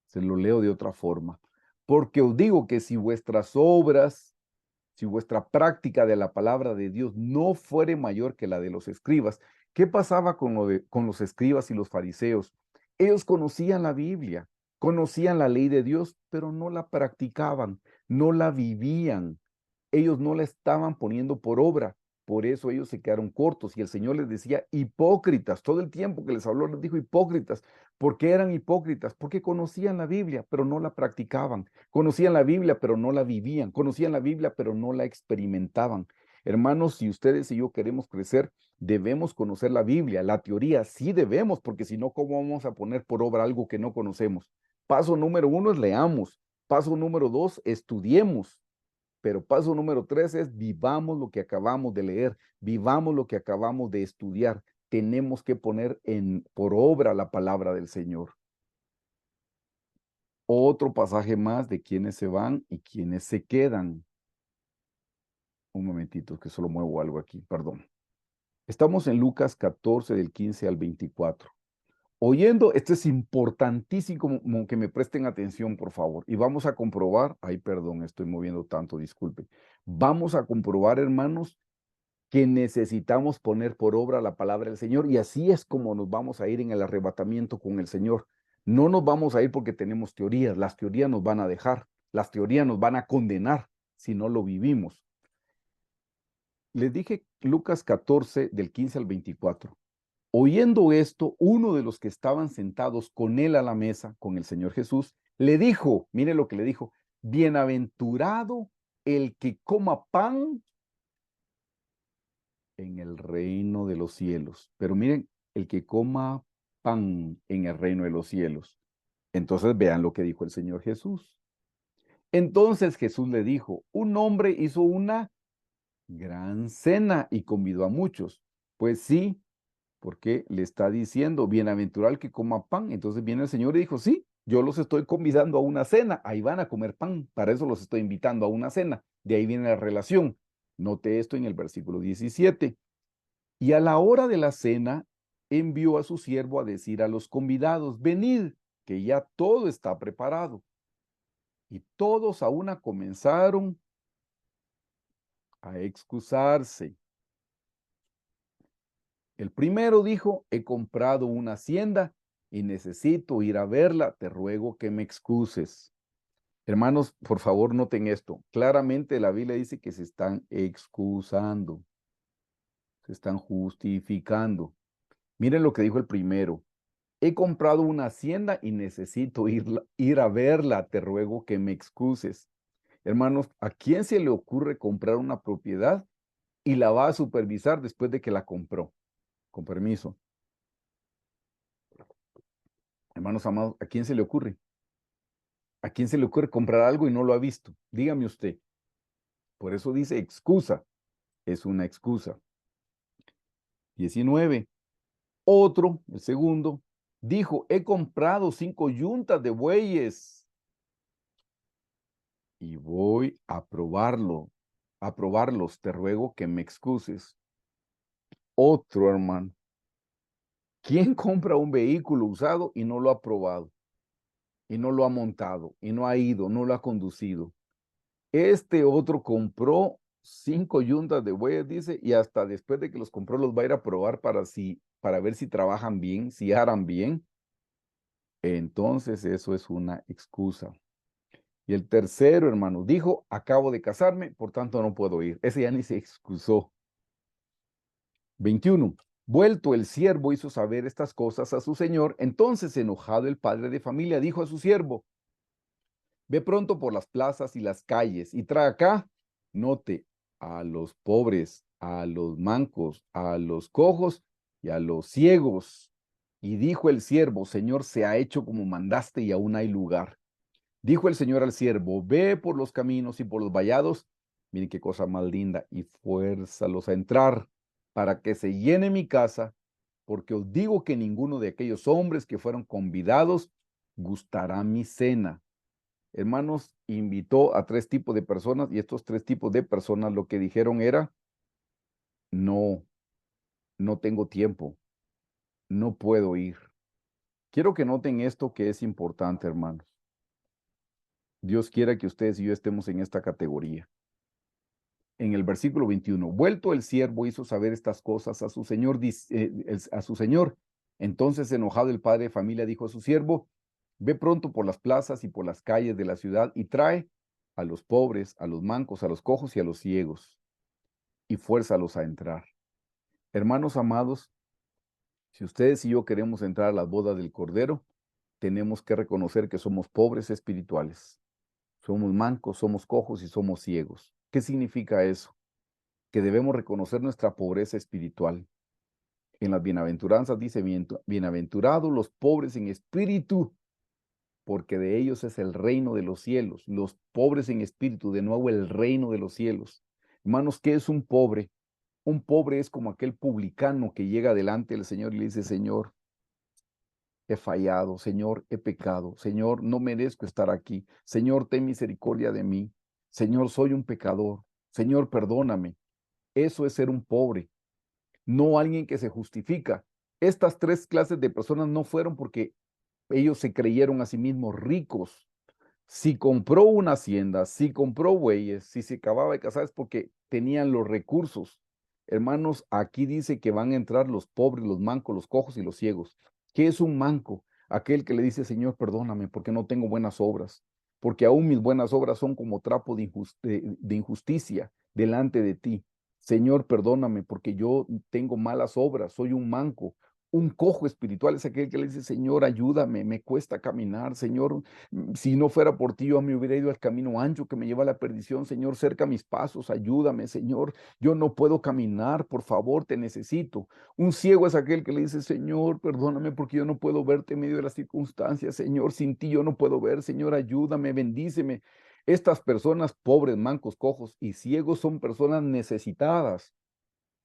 Se lo leo de otra forma. Porque os digo que si vuestras obras, si vuestra práctica de la palabra de Dios no fuere mayor que la de los escribas. ¿Qué pasaba con los escribas y los fariseos? Ellos conocían la Biblia, conocían la ley de Dios, pero no la practicaban, no la vivían. Ellos no la estaban poniendo por obra. Por eso ellos se quedaron cortos y el Señor les decía hipócritas. Todo el tiempo que les habló les dijo hipócritas. ¿Por qué eran hipócritas? Porque conocían la Biblia, pero no la practicaban. Conocían la Biblia, pero no la vivían. Conocían la Biblia, pero no la experimentaban. Hermanos, si ustedes y yo queremos crecer, debemos conocer la Biblia. La teoría sí debemos, porque si no, ¿cómo vamos a poner por obra algo que no conocemos? Paso número 1 es leamos. Paso número 2, estudiemos. Pero paso número 3 es vivamos lo que acabamos de leer, vivamos lo que acabamos de estudiar. Tenemos que poner por obra la palabra del Señor. Otro pasaje más de quienes se van y quienes se quedan. Un momentito, que solo muevo algo aquí, perdón. Estamos en Lucas 14, del 15 al 24. Oyendo, esto es importantísimo que me presten atención, por favor. Y vamos a comprobar, ay, perdón, estoy moviendo tanto, disculpe. Vamos a comprobar, hermanos, que necesitamos poner por obra la palabra del Señor y así es como nos vamos a ir en el arrebatamiento con el Señor. No nos vamos a ir porque tenemos teorías, las teorías nos van a dejar, las teorías nos van a condenar si no lo vivimos. Les dije Lucas 14 del 15 al 24. Oyendo esto, uno de los que estaban sentados con él a la mesa, con el Señor Jesús, le dijo, mire lo que le dijo, bienaventurado el que coma pan en el reino de los cielos. Pero miren, el que coma pan en el reino de los cielos. Entonces vean lo que dijo el Señor Jesús. Entonces Jesús le dijo, un hombre hizo una gran cena y convidó a muchos. Pues sí, porque le está diciendo, bienaventurado el que coma pan. Entonces viene el Señor y dijo, sí, yo los estoy convidando a una cena, ahí van a comer pan, para eso los estoy invitando a una cena. De ahí viene la relación. Note esto en el versículo 17. Y a la hora de la cena, envió a su siervo a decir a los convidados, venid, que ya todo está preparado. Y todos a una comenzaron a excusarse. El primero dijo, he comprado una hacienda y necesito ir a verla, te ruego que me excuses. Hermanos, por favor, noten esto. Claramente la Biblia dice que se están excusando, se están justificando. Miren lo que dijo el primero. He comprado una hacienda y necesito ir a verla, te ruego que me excuses. Hermanos, ¿a quién se le ocurre comprar una propiedad y la va a supervisar después de que la compró? Con permiso. Hermanos amados, ¿a quién se le ocurre? ¿A quién se le ocurre comprar algo y no lo ha visto? Dígame usted. Por eso dice excusa. Es una excusa. 19. Otro, el segundo, dijo, he comprado 5 yuntas de bueyes y voy a probarlos, te ruego que me excuses. Otro, hermano, ¿quién compra un vehículo usado y no lo ha probado? Y no lo ha montado, y no ha ido, no lo ha conducido. Este otro compró 5 yuntas de bueyes, dice, y hasta después de que los compró los va a ir a probar para ver si trabajan bien, si harán bien. Entonces eso es una excusa. Y el tercero, hermano, dijo, acabo de casarme, por tanto no puedo ir. Ese ya ni se excusó. 21. Vuelto el siervo hizo saber estas cosas a su señor. Entonces, enojado el padre de familia, dijo a su siervo, ve pronto por las plazas y las calles y trae acá, note, a los pobres, a los mancos, a los cojos y a los ciegos. Y dijo el siervo, Señor, se ha hecho como mandaste y aún hay lugar. Dijo el Señor al siervo, ve por los caminos y por los vallados, miren qué cosa más linda, y fuérzalos a entrar para que se llene mi casa. porque os digo que ninguno de aquellos hombres que fueron convidados gustará mi cena. Hermanos, invitó a 3 tipos de personas y estos 3 tipos de personas lo que dijeron era, no, no tengo tiempo, no puedo ir. Quiero que noten esto que es importante, hermanos. Dios quiera que ustedes y yo estemos en esta categoría. En el versículo 21, vuelto el siervo hizo saber estas cosas a su señor, a su señor. Entonces, enojado el padre de familia dijo a su siervo, ve pronto por las plazas y por las calles de la ciudad y trae a los pobres, a los mancos, a los cojos y a los ciegos, y fuérzalos a entrar. Hermanos amados, si ustedes y yo queremos entrar a las bodas del Cordero, tenemos que reconocer que somos pobres espirituales. Somos mancos, somos cojos y somos ciegos. ¿Qué significa eso? Que debemos reconocer nuestra pobreza espiritual. En las bienaventuranzas dice, bienaventurados los pobres en espíritu, porque de ellos es el reino de los cielos. Los pobres en espíritu, de nuevo el reino de los cielos. Hermanos, ¿qué es un pobre? Un pobre es como aquel publicano que llega delante del Señor y le dice, Señor, he fallado, Señor, he pecado, Señor, no merezco estar aquí, Señor, ten misericordia de mí, Señor, soy un pecador, Señor, perdóname. Eso es ser un pobre, no alguien que se justifica. Estas 3 clases de personas no fueron porque ellos se creyeron a sí mismos ricos. Si compró una hacienda, si compró bueyes, si se acababa de casar es porque tenían los recursos. Hermanos, aquí dice que van a entrar los pobres, los mancos, los cojos y los ciegos. ¿Qué es un manco? Aquel que le dice, Señor, perdóname porque no tengo buenas obras, porque aún mis buenas obras son como trapo de injusticia delante de ti. Señor, perdóname porque yo tengo malas obras, soy un manco. Un cojo espiritual es aquel que le dice, Señor, ayúdame, me cuesta caminar, Señor, si no fuera por ti, yo me hubiera ido al camino ancho que me lleva a la perdición. Señor, cerca mis pasos, ayúdame, Señor. Yo no puedo caminar, por favor, te necesito. Un ciego es aquel que le dice, Señor, perdóname porque yo no puedo verte en medio de las circunstancias. Señor, sin ti yo no puedo ver. Señor, ayúdame, bendíceme. Estas personas pobres, mancos, cojos y ciegos son personas necesitadas.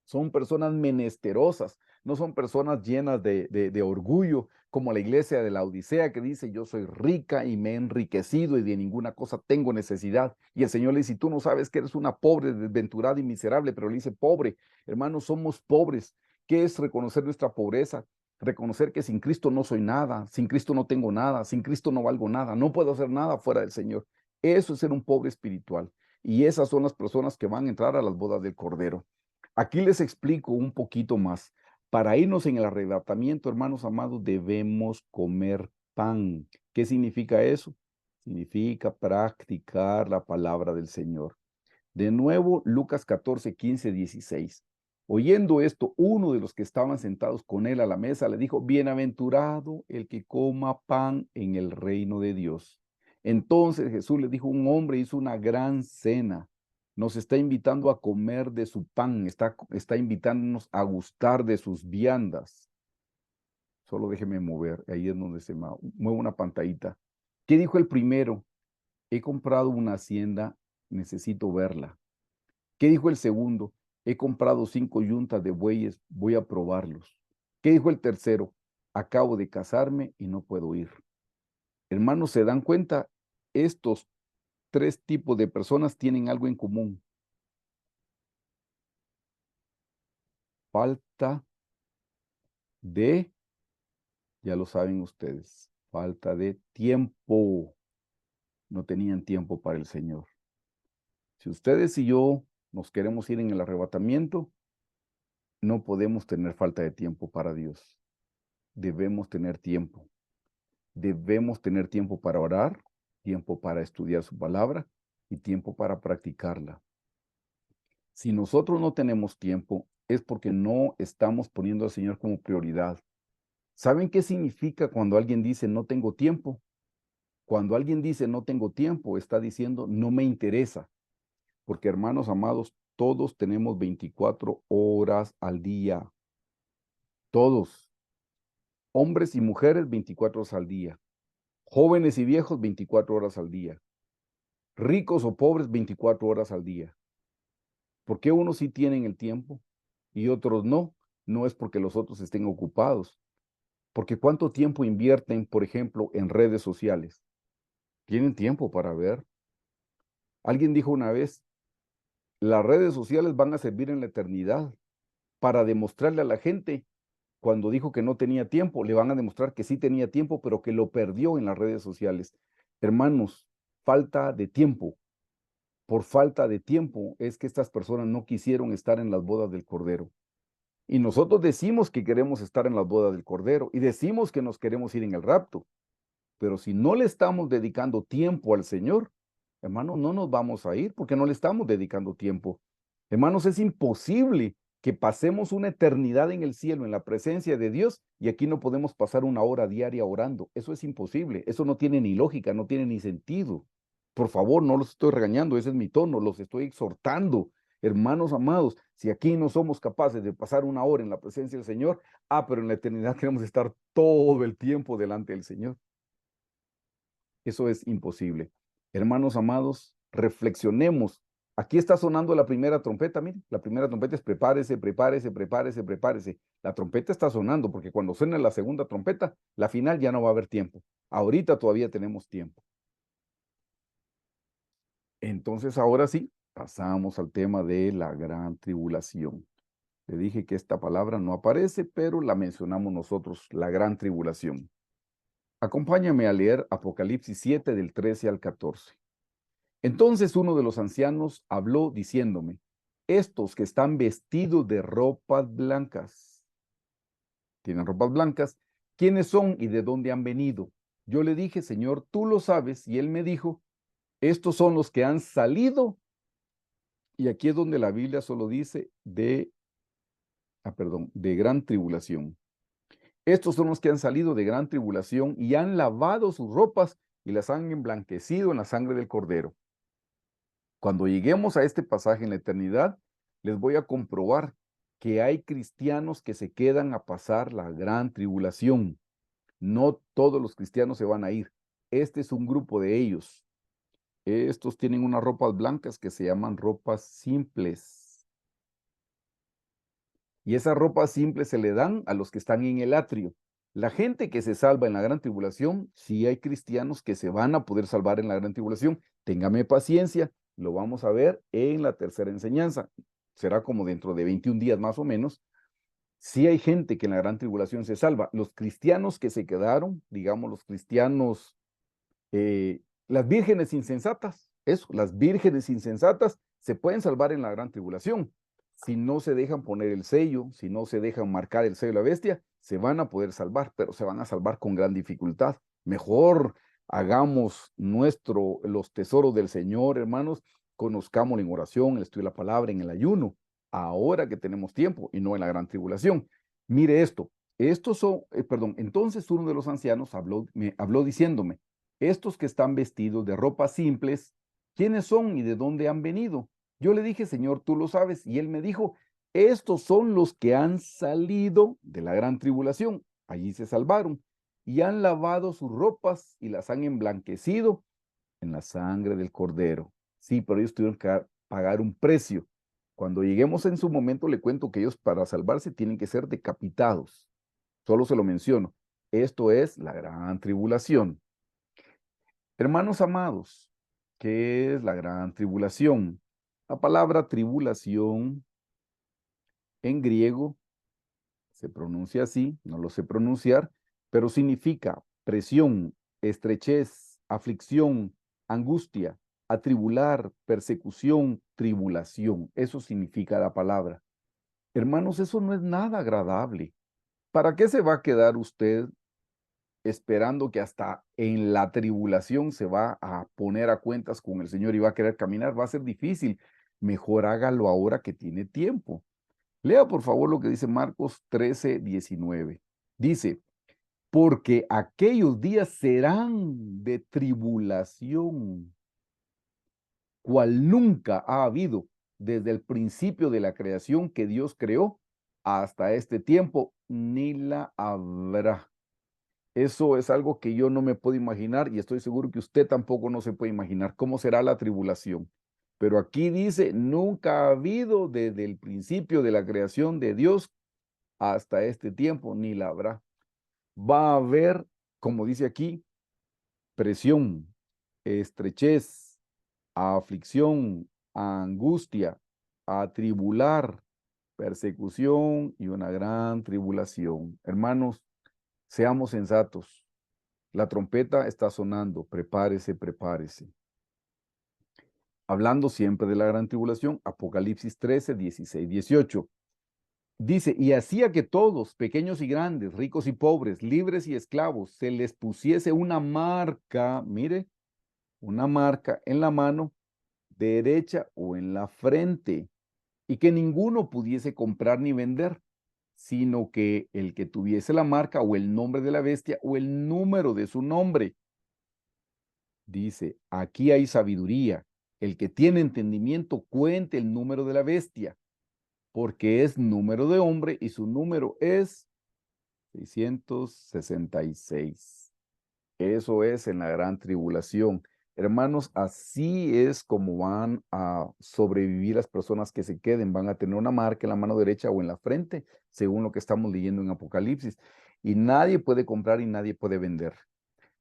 Son personas menesterosas, no son personas llenas de orgullo, como la iglesia de la Odisea que dice, yo soy rica y me he enriquecido y de ninguna cosa tengo necesidad. Y el Señor le dice, tú no sabes que eres una pobre, desventurada y miserable, pero le dice, pobre, hermanos, somos pobres. ¿Qué es reconocer nuestra pobreza? Reconocer que sin Cristo no soy nada, sin Cristo no tengo nada, sin Cristo no valgo nada, no puedo hacer nada fuera del Señor. Eso es ser un pobre espiritual. Y esas son las personas que van a entrar a las bodas del Cordero. Aquí les explico un poquito más. Para irnos en el arrebatamiento, hermanos amados, debemos comer pan. ¿Qué significa eso? Significa practicar la palabra del Señor. De nuevo, Lucas 14, 15, 16. Oyendo esto, uno de los que estaban sentados con él a la mesa le dijo, bienaventurado el que coma pan en el reino de Dios. Entonces Jesús le dijo, un hombre hizo una gran cena, nos está invitando a comer de su pan, está invitándonos a gustar de sus viandas. Solo déjeme mover, ahí es donde se mueve una pantallita. ¿Qué dijo el primero? He comprado una hacienda, necesito verla. ¿Qué dijo el segundo? He comprado 5 yuntas de bueyes, voy a probarlos. ¿Qué dijo el tercero? Acabo de casarme y no puedo ir. Hermanos, ¿se dan cuenta? Estos 3 tipos de personas tienen algo en común. Falta de, ya lo saben ustedes, falta de tiempo. No tenían tiempo para el Señor. Si ustedes y yo nos queremos ir en el arrebatamiento, no podemos tener falta de tiempo para Dios. Debemos tener tiempo. Debemos tener tiempo para orar, tiempo para estudiar su palabra y tiempo para practicarla. Si nosotros no tenemos tiempo, es porque no estamos poniendo al Señor como prioridad. ¿Saben qué significa cuando alguien dice no tengo tiempo? Cuando alguien dice no tengo tiempo, está diciendo no me interesa. Porque hermanos amados, todos tenemos 24 horas al día. Todos. Hombres y mujeres, 24 horas al día. Jóvenes y viejos, 24 horas al día. Ricos o pobres, 24 horas al día. ¿Por qué unos sí tienen el tiempo y otros no? no es porque los otros estén ocupados. Porque ¿cuánto tiempo invierten, por ejemplo, en redes sociales? Tienen tiempo para ver. Alguien dijo una vez, las redes sociales van a servir en la eternidad para demostrarle a la gente, cuando dijo que no tenía tiempo, le van a demostrar que sí tenía tiempo, pero que lo perdió en las redes sociales. Hermanos, falta de tiempo. Por falta de tiempo es que estas personas no quisieron estar en las bodas del Cordero. Y nosotros decimos que queremos estar en las bodas del Cordero y decimos que nos queremos ir en el rapto. Pero si no le estamos dedicando tiempo al Señor, hermanos, no nos vamos a ir porque no le estamos dedicando tiempo. Hermanos, es imposible que pasemos una eternidad en el cielo, en la presencia de Dios, y aquí no podemos pasar una hora diaria orando. Eso es imposible. Eso no tiene ni lógica, no tiene ni sentido. Por favor, no los estoy regañando, ese es mi tono, los estoy exhortando. Hermanos amados, si aquí no somos capaces de pasar una hora en la presencia del Señor, pero en la eternidad queremos estar todo el tiempo delante del Señor. Eso es imposible. Hermanos amados, reflexionemos. Aquí está sonando la primera trompeta, miren, la primera trompeta es prepárese, prepárese, prepárese, prepárese. La trompeta está sonando porque cuando suene la segunda trompeta, la final ya no va a haber tiempo. Ahorita todavía tenemos tiempo. Entonces ahora sí, pasamos al tema de la gran tribulación. Le dije que esta palabra no aparece, pero la mencionamos nosotros, la gran tribulación. Acompáñame a leer Apocalipsis 7 del 13 al 14. Entonces uno de los ancianos habló diciéndome, estos que están vestidos de ropas blancas, tienen ropas blancas, ¿quiénes son y de dónde han venido? Yo le dije, Señor, tú lo sabes, y él me dijo, estos son los que han salido, y aquí es donde la Biblia solo dice de gran tribulación. Estos son los que han salido de gran tribulación y han lavado sus ropas y las han emblanquecido en la sangre del Cordero. Cuando lleguemos a este pasaje en la eternidad, les voy a comprobar que hay cristianos que se quedan a pasar la gran tribulación. No todos los cristianos se van a ir. Este es un grupo de ellos. Estos tienen unas ropas blancas que se llaman ropas simples. Y esas ropas simples se le dan a los que están en el atrio. La gente que se salva en la gran tribulación, sí hay cristianos que se van a poder salvar en la gran tribulación. Téngame paciencia, lo vamos a ver en la tercera enseñanza. Será como dentro de 21 días más o menos. Sí hay gente que en la gran tribulación se salva. Los cristianos que se quedaron, digamos los cristianos, las vírgenes insensatas, eso, las vírgenes insensatas se pueden salvar en la gran tribulación. Si no se dejan poner el sello, si no se dejan marcar el sello de la bestia, se van a poder salvar, pero se van a salvar con gran dificultad. Mejor hagamos los tesoros del Señor, hermanos, conozcámoslo en oración, en el estudio de la palabra, en el ayuno, ahora que tenemos tiempo y no en la gran tribulación. Mire esto, entonces uno de los ancianos me habló diciéndome, estos que están vestidos de ropas simples, ¿quiénes son y de dónde han venido? Yo le dije, Señor, tú lo sabes. Y él me dijo, estos son los que han salido de la gran tribulación. Allí se salvaron y han lavado sus ropas y las han emblanquecido en la sangre del Cordero. Sí, pero ellos tuvieron que pagar un precio. Cuando lleguemos en su momento, le cuento que ellos para salvarse tienen que ser decapitados. Solo se lo menciono. Esto es la gran tribulación. Hermanos amados, ¿qué es la gran tribulación? La palabra tribulación en griego se pronuncia así, no lo sé pronunciar, pero significa presión, estrechez, aflicción, angustia, atribular, persecución, tribulación. Eso significa la palabra. Hermanos, eso no es nada agradable. ¿Para qué se va a quedar usted esperando que hasta en la tribulación se va a poner a cuentas con el Señor y va a querer caminar? Va a ser difícil. Mejor hágalo ahora que tiene tiempo. Lea por favor lo que dice Marcos 13:19. Dice, porque aquellos días serán de tribulación, cual nunca ha habido desde el principio de la creación que Dios creó hasta este tiempo, ni la habrá. Eso es algo que yo no me puedo imaginar y estoy seguro que usted tampoco no se puede imaginar cómo será la tribulación. Pero aquí dice, nunca ha habido desde el principio de la creación de Dios hasta este tiempo, ni la habrá. Va a haber, como dice aquí, presión, estrechez, aflicción, angustia, atribular, persecución y una gran tribulación. Hermanos, seamos sensatos. La trompeta está sonando, prepárese, prepárese. Hablando siempre de la gran tribulación, Apocalipsis 13, 16, 18. Dice, y hacía que todos, pequeños y grandes, ricos y pobres, libres y esclavos, se les pusiese una marca, mire, una marca en la mano derecha o en la frente, y que ninguno pudiese comprar ni vender, sino que el que tuviese la marca o el nombre de la bestia o el número de su nombre. Dice, aquí hay sabiduría. El que tiene entendimiento cuente el número de la bestia, porque es número de hombre y su número es 666. Eso es en la gran tribulación. Hermanos, así es como van a sobrevivir las personas que se queden. Van a tener una marca en la mano derecha o en la frente, según lo que estamos leyendo en Apocalipsis. Y nadie puede comprar y nadie puede vender.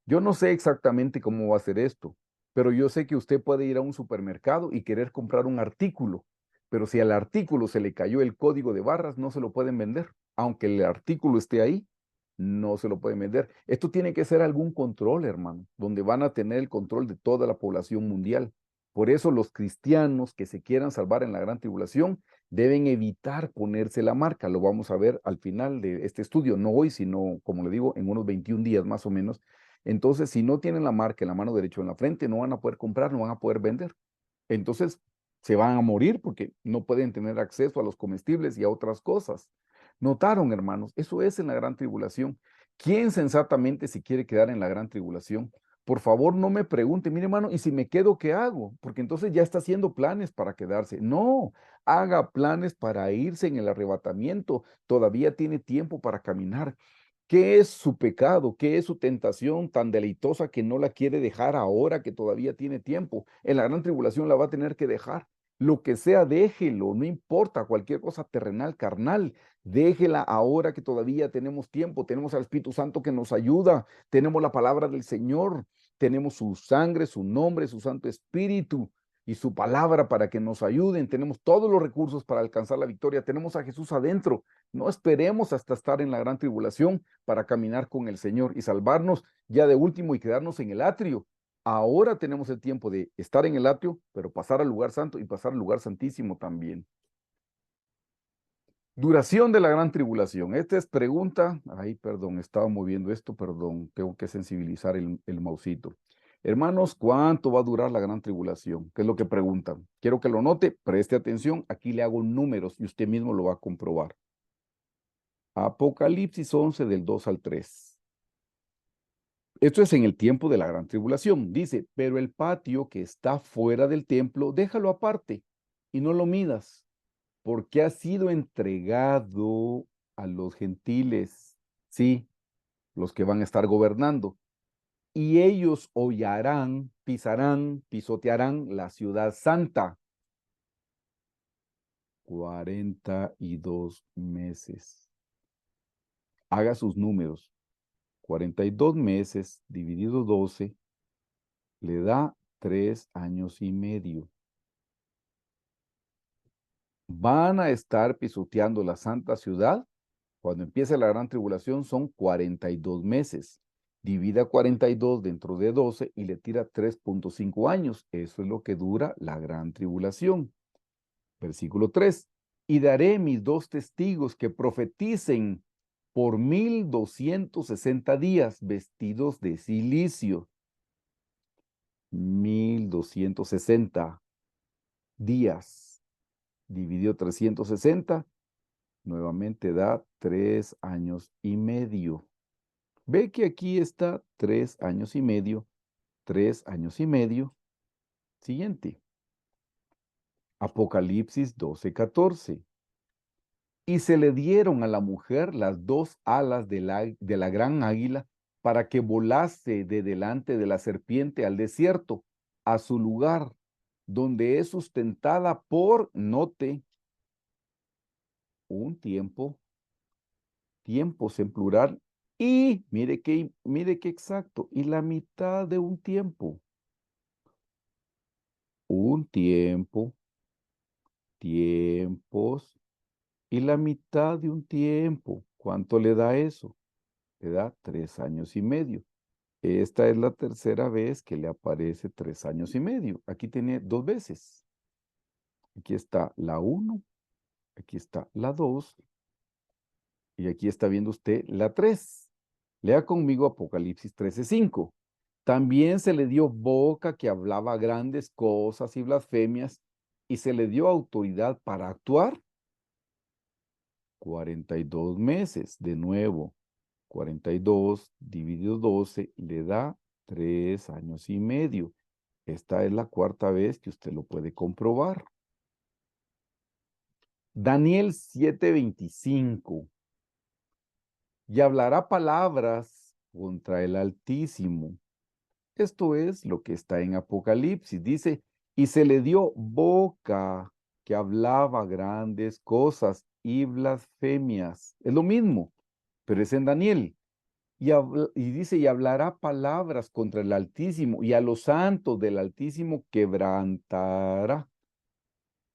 Yo no sé exactamente cómo va a ser esto, pero yo sé que usted puede ir a un supermercado y querer comprar un artículo, pero si al artículo se le cayó el código de barras, no se lo pueden vender. Aunque el artículo esté ahí, no se lo pueden vender. Esto tiene que ser algún control, hermano, donde van a tener el control de toda la población mundial. Por eso los cristianos que se quieran salvar en la gran tribulación deben evitar ponerse la marca. Lo vamos a ver al final de este estudio, no hoy, sino, como le digo, en unos 21 días más o menos. Entonces, si no tienen la marca en la mano derecha o en la frente, no van a poder comprar, no van a poder vender. Entonces, se van a morir porque no pueden tener acceso a los comestibles y a otras cosas. ¿Notaron, hermanos? Eso es en la gran tribulación. ¿Quién sensatamente se quiere quedar en la gran tribulación? Por favor, no me pregunte, mire, hermano, ¿y si me quedo, qué hago? Porque entonces ya está haciendo planes para quedarse. No, haga planes para irse en el arrebatamiento. Todavía tiene tiempo para caminar. ¿Qué es su pecado? ¿Qué es su tentación tan deleitosa que no la quiere dejar ahora que todavía tiene tiempo? En la gran tribulación la va a tener que dejar. Lo que sea, déjelo, no importa cualquier cosa terrenal, carnal, déjela ahora que todavía tenemos tiempo, tenemos al Espíritu Santo que nos ayuda, tenemos la palabra del Señor, tenemos su sangre, su nombre, su Santo Espíritu y su palabra para que nos ayuden, tenemos todos los recursos para alcanzar la victoria, tenemos a Jesús adentro. No esperemos hasta estar en la gran tribulación para caminar con el Señor y salvarnos ya de último y quedarnos en el atrio. Ahora tenemos el tiempo de estar en el atrio, pero pasar al lugar santo y pasar al lugar santísimo también. Duración de la gran tribulación. Esta es pregunta. Ay, perdón, estaba moviendo esto, perdón. Tengo que sensibilizar el mausito. Hermanos, ¿cuánto va a durar la gran tribulación? ¿Qué es lo que preguntan? Quiero que lo note, preste atención. Aquí le hago números y usted mismo lo va a comprobar. Apocalipsis 11 del 2 al 3. Esto es en el tiempo de la gran tribulación. Dice, pero el patio que está fuera del templo, déjalo aparte y no lo midas, porque ha sido entregado a los gentiles, sí, los que van a estar gobernando. Y ellos hollarán, pisarán, pisotearán la ciudad santa. 42 meses. Haga sus números. 42 meses dividido 12 le da 3 años y medio. Van a estar pisoteando la santa ciudad. Cuando empiece la gran tribulación son 42 meses. Divida 42 dentro de 12 y le tira 3.5 años. Eso es lo que dura la gran tribulación. Versículo 3. Y daré mis 2 testigos que profeticen por 1260 días vestidos de silicio. 1260 días dividido 360, nuevamente da 3 años y medio. Ve que aquí está 3 años y medio, 3 años y medio. Siguiente. Apocalipsis 12:14. Y se le dieron a la mujer las 2 alas de la gran águila para que volase de delante de la serpiente al desierto, a su lugar, donde es sustentada por, note, un tiempo tiempos en plural, y mire qué exacto, y la mitad de un tiempo. Un tiempo, tiempos, y la mitad de un tiempo. ¿Cuánto le da eso? Le da 3 años y medio. Esta es la tercera vez que le aparece 3 años y medio. Aquí tiene 2 veces. Aquí está la 1, aquí está la 2, y aquí está viendo usted la 3. Lea conmigo Apocalipsis 13:5. También se le dio boca que hablaba grandes cosas y blasfemias, y se le dio autoridad para actuar 42 meses. De nuevo, 42 dividido 12 le da 3 años y medio. Esta es la cuarta vez que usted lo puede comprobar. Daniel 7:25. Y hablará palabras contra el Altísimo. Esto es lo que está en Apocalipsis. Dice, y se le dio boca que hablaba grandes cosas y blasfemias. Es lo mismo, pero es en Daniel. Y dice, y hablará palabras contra el Altísimo, y a los santos del Altísimo quebrantará.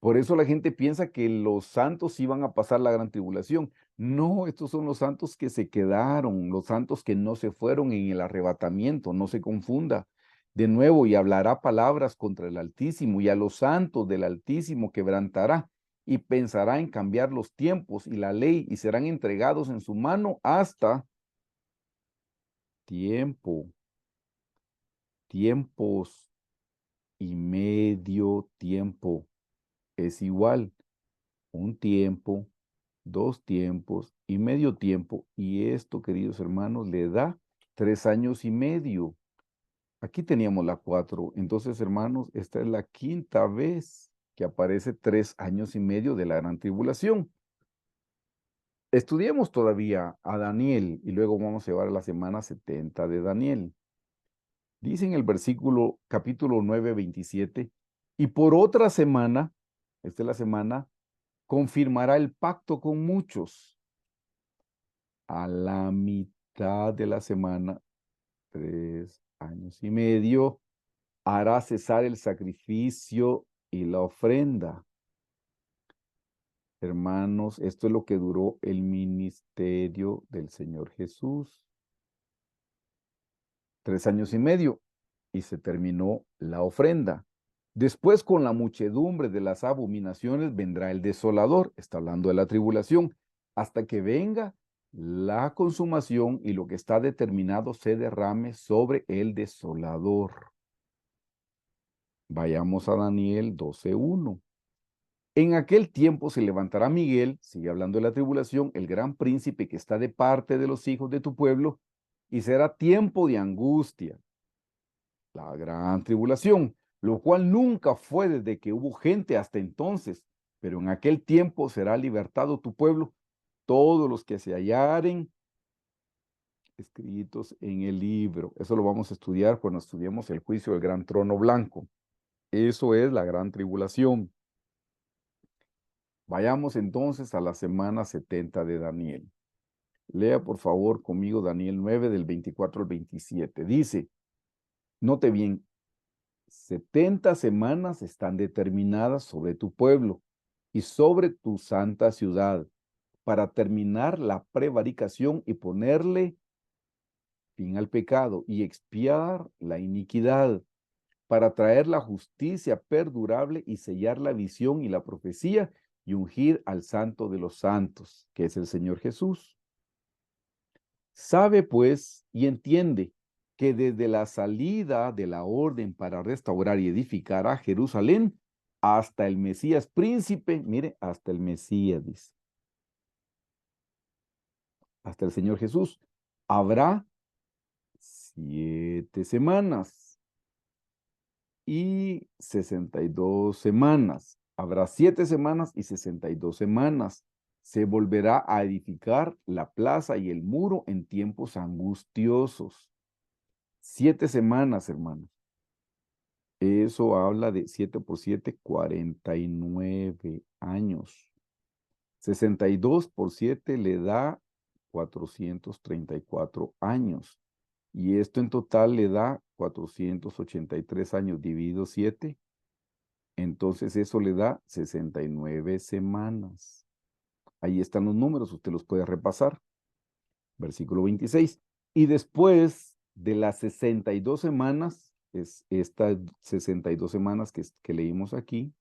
Por eso la gente piensa que los santos iban a pasar la gran tribulación. No, estos son los santos que se quedaron, los santos que no se fueron en el arrebatamiento, no se confunda. De nuevo, y hablará palabras contra el Altísimo, y a los santos del Altísimo quebrantará, y pensará en cambiar los tiempos y la ley, y serán entregados en su mano hasta tiempo, tiempos y medio tiempo. Es igual, un tiempo, 2 tiempos y medio tiempo. Y esto, queridos hermanos, le da 3 años y medio. Aquí teníamos la 4. Entonces, hermanos, esta es la quinta vez que aparece 3 años y medio de la gran tribulación. Estudiemos todavía a Daniel y luego vamos a llevar a la semana 70 de Daniel. Dice en el versículo capítulo 9:27, y por otra semana, esta es la semana, confirmará el pacto con muchos. A la mitad de la semana, 3 años y medio, hará cesar el sacrificio y la ofrenda. Hermanos, esto es lo que duró el ministerio del Señor Jesús. 3 años y medio, y se terminó la ofrenda. Después, con la muchedumbre de las abominaciones, vendrá el desolador. Está hablando de la tribulación, hasta que venga la consumación y lo que está determinado se derrame sobre el desolador. Vayamos a Daniel 12:1. En aquel tiempo se levantará Miguel, sigue hablando de la tribulación, el gran príncipe que está de parte de los hijos de tu pueblo, y será tiempo de angustia, la gran tribulación, lo cual nunca fue desde que hubo gente hasta entonces, pero en aquel tiempo será libertado tu pueblo, todos los que se hallaren escritos en el libro. Eso lo vamos a estudiar cuando estudiemos el juicio del gran trono blanco. Eso es la gran tribulación. Vayamos entonces a la semana 70 de Daniel. Lea por favor conmigo Daniel 9 del 24 al 27. Dice, note bien, 70 semanas están determinadas sobre tu pueblo y sobre tu santa ciudad para terminar la prevaricación y ponerle fin al pecado y expiar la iniquidad, para traer la justicia perdurable y sellar la visión y la profecía y ungir al santo de los santos, que es el Señor Jesús. Sabe pues y entiende que desde la salida de la orden para restaurar y edificar a Jerusalén hasta el Mesías príncipe, mire, hasta el Mesías, dice, hasta el Señor Jesús, habrá 7 semanas y 62 semanas. Habrá 7 semanas y 62 semanas. Se volverá a edificar la plaza y el muro en tiempos angustiosos. 7 semanas, hermanos. Eso habla de 7 por 7, 49 años. 62 por 7 le da 434 años. Y esto en total le da 483 años dividido 7. Entonces eso le da 69 semanas. Ahí están los números, usted los puede repasar. Versículo 26. Y después de las 62 semanas, es estas 62 semanas que leímos aquí,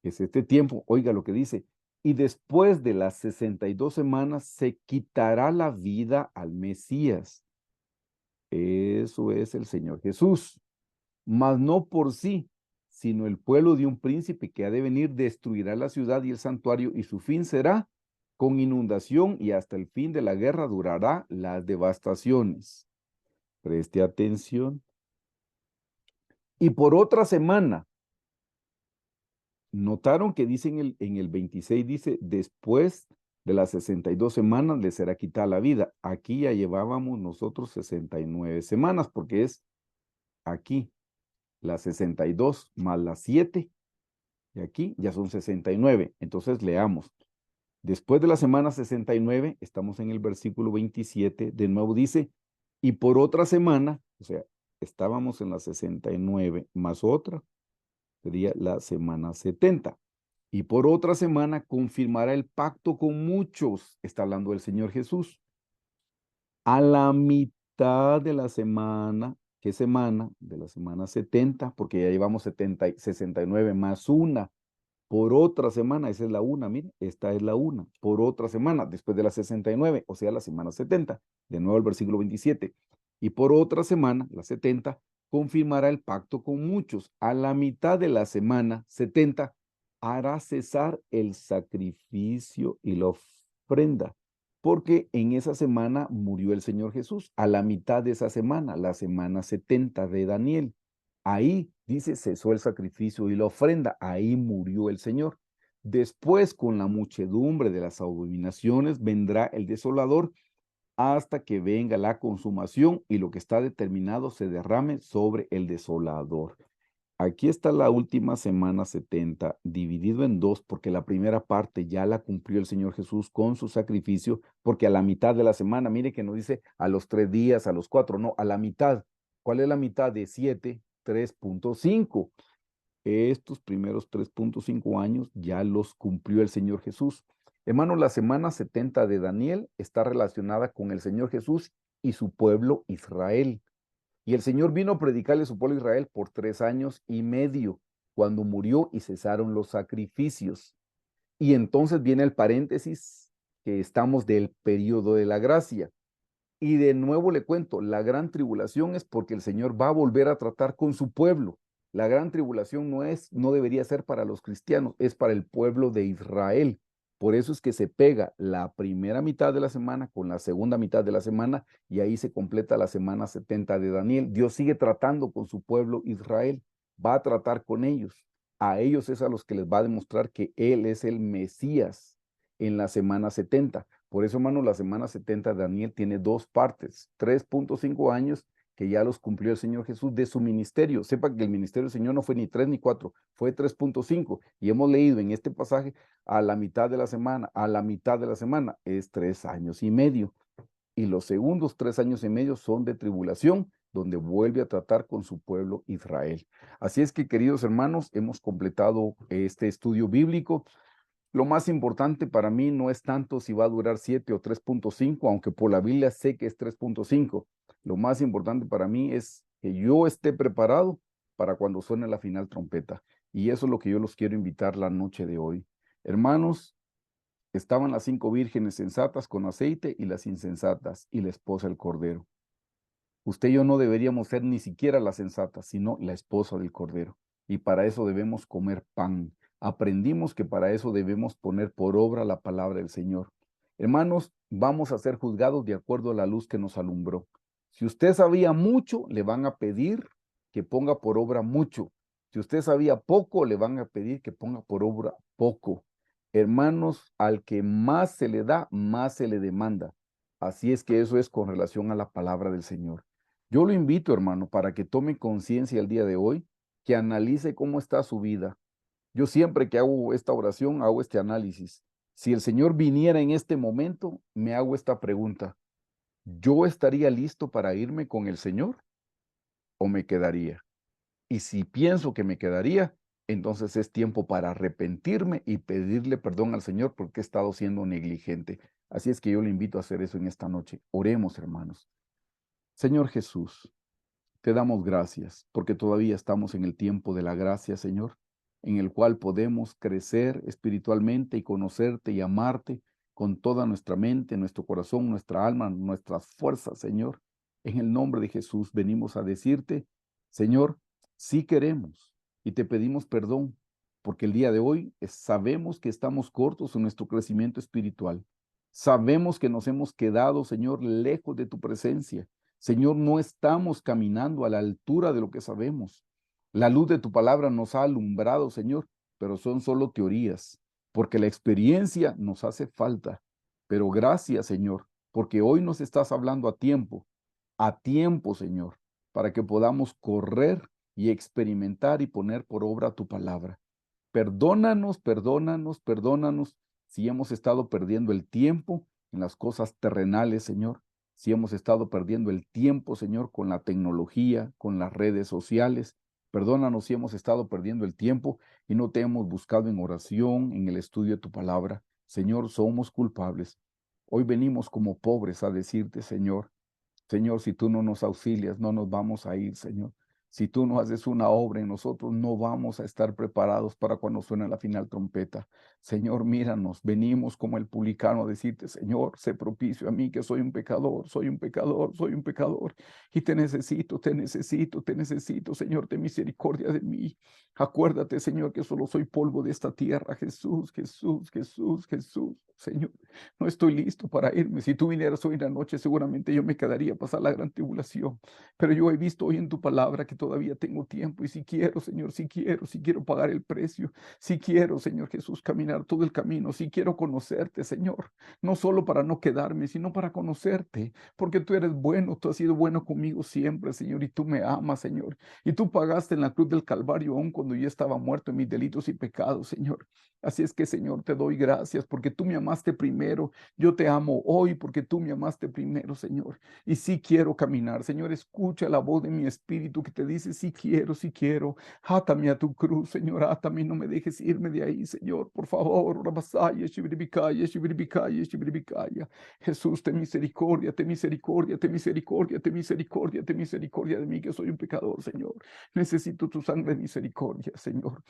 es este tiempo, oiga lo que dice, y después de las 62 semanas se quitará la vida al Mesías. Eso es el Señor Jesús, mas no por sí, sino el pueblo de un príncipe que ha de venir destruirá la ciudad y el santuario, y su fin será con inundación, y hasta el fin de la guerra durará las devastaciones. Preste atención. Y por otra semana, notaron que dice en el 26, dice, después de las 62 semanas le será quitada la vida. Aquí ya llevábamos nosotros 69 semanas, porque es aquí las 62 más las 7, y aquí ya son 69. Entonces leamos. Después de la semana 69, estamos en el versículo 27, de nuevo dice, y por otra semana, o sea, estábamos en la 69 más otra, sería la semana 70. Y por otra semana confirmará el pacto con muchos, está hablando el Señor Jesús. A la mitad de la semana, ¿qué semana? De la semana 70, porque ya llevamos 69 más una. Por otra semana, esa es la una, mire, esta es la una. Por otra semana, después de la 69, o sea, la semana 70. De nuevo el versículo 27. Y por otra semana, la 70, confirmará el pacto con muchos. A la mitad de la semana 70, hará cesar el sacrificio y la ofrenda, porque en esa semana murió el Señor Jesús. A la mitad de esa semana, la semana 70 de Daniel. Ahí dice, cesó el sacrificio y la ofrenda, ahí murió el Señor. Después, con la muchedumbre de las abominaciones, vendrá el desolador hasta que venga la consumación y lo que está determinado se derrame sobre el desolador. Aquí está la última semana 70, dividido en dos, porque la primera parte ya la cumplió el Señor Jesús con su sacrificio, porque a la mitad de la semana, mire que no dice a los 3 días, a los 4, no, a la mitad. ¿Cuál es la mitad de 7? 3.5. Estos primeros 3.5 años ya los cumplió el Señor Jesús. Hermano, la semana 70 de Daniel está relacionada con el Señor Jesús y su pueblo Israel. Y el Señor vino a predicarle a su pueblo Israel por 3 años y medio, cuando murió y cesaron los sacrificios. Y entonces viene el paréntesis que estamos del periodo de la gracia. Y de nuevo le cuento, la gran tribulación es porque el Señor va a volver a tratar con su pueblo. La gran tribulación no debería ser para los cristianos, es para el pueblo de Israel. Por eso es que se pega la primera mitad de la semana con la segunda mitad de la semana, y ahí se completa la semana 70 de Daniel. Dios sigue tratando con su pueblo Israel, va a tratar con ellos. A ellos es a los que les va a demostrar que Él es el Mesías en la semana 70. Por eso, hermano, la semana 70 de Daniel tiene dos partes, 3.5 años que ya los cumplió el Señor Jesús de su ministerio. Sepa que el ministerio del Señor no fue ni 3 ni 4, fue 3.5. Y hemos leído en este pasaje a la mitad de la semana, a la mitad de la semana es 3 años y medio. Y los segundos 3 años y medio son de tribulación, donde vuelve a tratar con su pueblo Israel. Así es que, queridos hermanos, hemos completado este estudio bíblico. Lo más importante para mí no es tanto si va a durar 7 o 3.5, aunque por la Biblia sé que es 3.5. Lo más importante para mí es que yo esté preparado para cuando suene la final trompeta. Y eso es lo que yo los quiero invitar la noche de hoy. Hermanos, estaban las 5 vírgenes sensatas con aceite y las insensatas y la esposa del Cordero. Usted y yo no deberíamos ser ni siquiera las sensatas, sino la esposa del Cordero. Y para eso debemos comer pan. Aprendimos que para eso debemos poner por obra la palabra del Señor. Hermanos, vamos a ser juzgados de acuerdo a la luz que nos alumbró. Si usted sabía mucho, le van a pedir que ponga por obra mucho. Si usted sabía poco, le van a pedir que ponga por obra poco. Hermanos, al que más se le da, más se le demanda. Así es que eso es con relación a la palabra del Señor. Yo lo invito, hermano, para que tome conciencia el día de hoy, que analice cómo está su vida. Yo siempre que hago esta oración, hago este análisis. Si el Señor viniera en este momento, me hago esta pregunta: ¿yo estaría listo para irme con el Señor o me quedaría? Y si pienso que me quedaría, entonces es tiempo para arrepentirme y pedirle perdón al Señor porque he estado siendo negligente. Así es que yo le invito a hacer eso en esta noche. Oremos, hermanos. Señor Jesús, te damos gracias porque todavía estamos en el tiempo de la gracia, Señor, en el cual podemos crecer espiritualmente y conocerte y amarte con toda nuestra mente, nuestro corazón, nuestra alma, nuestras fuerzas, Señor. En el nombre de Jesús venimos a decirte, Señor, sí queremos y te pedimos perdón porque el día de hoy sabemos que estamos cortos en nuestro crecimiento espiritual. Sabemos que nos hemos quedado, Señor, lejos de tu presencia. Señor, no estamos caminando a la altura de lo que sabemos. La luz de tu palabra nos ha alumbrado, Señor, pero son solo teorías, porque la experiencia nos hace falta. Pero gracias, Señor, porque hoy nos estás hablando a tiempo, Señor, para que podamos correr y experimentar y poner por obra tu palabra. Perdónanos, perdónanos, perdónanos si hemos estado perdiendo el tiempo en las cosas terrenales, Señor, si hemos estado perdiendo el tiempo, Señor, con la tecnología, con las redes sociales. Perdónanos si hemos estado perdiendo el tiempo y no te hemos buscado en oración, en el estudio de tu palabra. Señor, somos culpables. Hoy venimos como pobres a decirte, Señor, Señor, si tú no nos auxilias, no nos vamos a ir, Señor. Si tú no haces una obra en nosotros, no vamos a estar preparados para cuando suene la final trompeta. Señor, míranos, venimos como el publicano a decirte, Señor, sé propicio a mí que soy un pecador, soy un pecador, soy un pecador. Y te necesito, te necesito, te necesito, Señor, ten misericordia de mí. Acuérdate, Señor, que solo soy polvo de esta tierra. Jesús, Jesús, Jesús, Jesús, Señor. No estoy listo para irme. Si tú vinieras hoy en la noche, seguramente yo me quedaría a pasar la gran tribulación. Pero yo he visto hoy en tu palabra que todavía tengo tiempo. Y si quiero, Señor, si quiero pagar el precio. Si quiero, Señor Jesús, caminar todo el camino. Si quiero conocerte, Señor. No solo para no quedarme, sino para conocerte. Porque tú eres bueno, tú has sido bueno conmigo siempre, Señor. Y tú me amas, Señor. Y tú pagaste en la cruz del Calvario aún cuando yo estaba muerto en mis delitos y pecados, Señor. Así es que, Señor, te doy gracias porque tú me amaste primero. Yo te amo hoy porque tú me amaste primero, Señor. Y sí quiero caminar. Señor, escucha la voz de mi espíritu que te dice, sí quiero, sí quiero. Átame a tu cruz, Señor. Átame, no me dejes irme de ahí, Señor. Por favor. Rabasaya, shibribikaya, shibribikaya, shibribikaya. Jesús, ten misericordia, ten misericordia, ten misericordia, ten misericordia, ten misericordia de mí que soy un pecador, Señor. Necesito tu sangre de misericordia, Señor.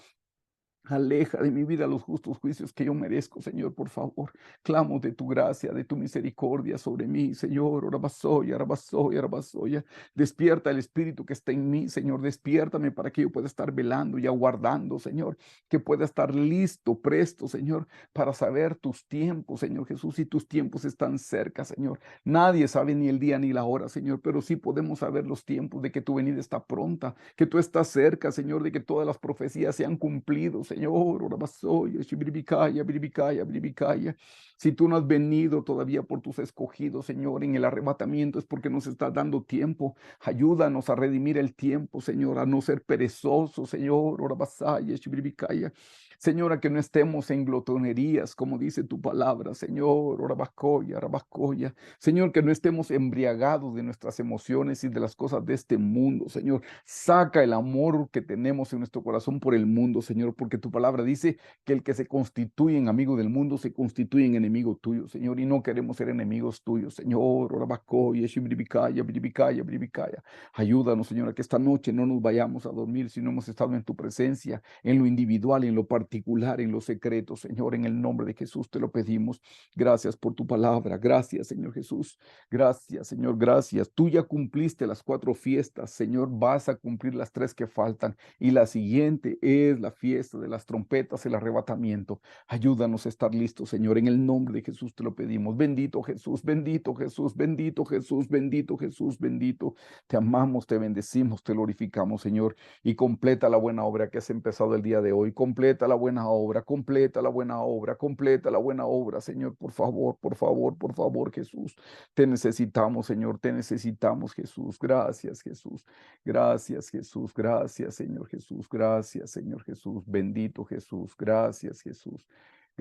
Aleja de mi vida los justos juicios que yo merezco, Señor, por favor. Clamo de tu gracia, de tu misericordia sobre mí, Señor. Orabasoya, arabasoya, arabasoya. Despierta el espíritu que está en mí, Señor. Despiértame para que yo pueda estar velando y aguardando, Señor. Que pueda estar listo, presto, Señor, para saber tus tiempos, Señor Jesús. Y tus tiempos están cerca, Señor. Nadie sabe ni el día ni la hora, Señor, pero sí podemos saber los tiempos de que tu venida está pronta, que tú estás cerca, Señor, de que todas las profecías se han cumplido, Señor. Orabasoya, shibiribikaya, biribikaya, biribikaya. Si tú no has venido todavía por tus escogidos, Señor, en el arrebatamiento es porque nos estás dando tiempo. Ayúdanos a redimir el tiempo, Señor, a no ser perezosos, Señor. Orabasaya, shibiribikaya. Señor, a que no estemos en glotonerías, como dice tu palabra, Señor. Orabacoya, arabacoya. Señor, que no estemos embriagados de nuestras emociones y de las cosas de este mundo, Señor. Saca el amor que tenemos en nuestro corazón por el mundo, Señor, porque tu palabra dice que el que se constituye en amigo del mundo se constituye en enemigo tuyo, Señor, y no queremos ser enemigos tuyos, Señor. Orabacoya, shibribikaya, biribikaya, biribikaya. Ayúdanos, Señor, a que esta noche no nos vayamos a dormir si no hemos estado en tu presencia, en lo individual, en lo particular, en lo secreto, Señor, en el nombre de Jesús te lo pedimos. Gracias por tu palabra, gracias, Señor Jesús. Gracias, Señor, gracias. Tú ya cumpliste las 4 fiestas, Señor, vas a cumplir las 3 que faltan. Y la siguiente es la fiesta de las trompetas, el arrebatamiento. Ayúdanos a estar listos, Señor, en el nombre de Jesús te lo pedimos. Bendito Jesús, bendito Jesús, bendito Jesús, bendito Jesús, bendito. Te amamos, te bendecimos, te glorificamos, Señor. Y completa la buena obra que has empezado el día de hoy. Completa la buena obra, completa la buena obra, completa la buena obra, Señor, por favor, por favor, por favor, Jesús. Te necesitamos, Señor, te necesitamos, Jesús. Gracias, Jesús. Gracias, Jesús. Gracias, Señor Jesús. Gracias, Señor Jesús. Bendito Jesús. Gracias, Jesús.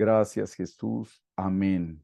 Gracias, Jesús. Amén.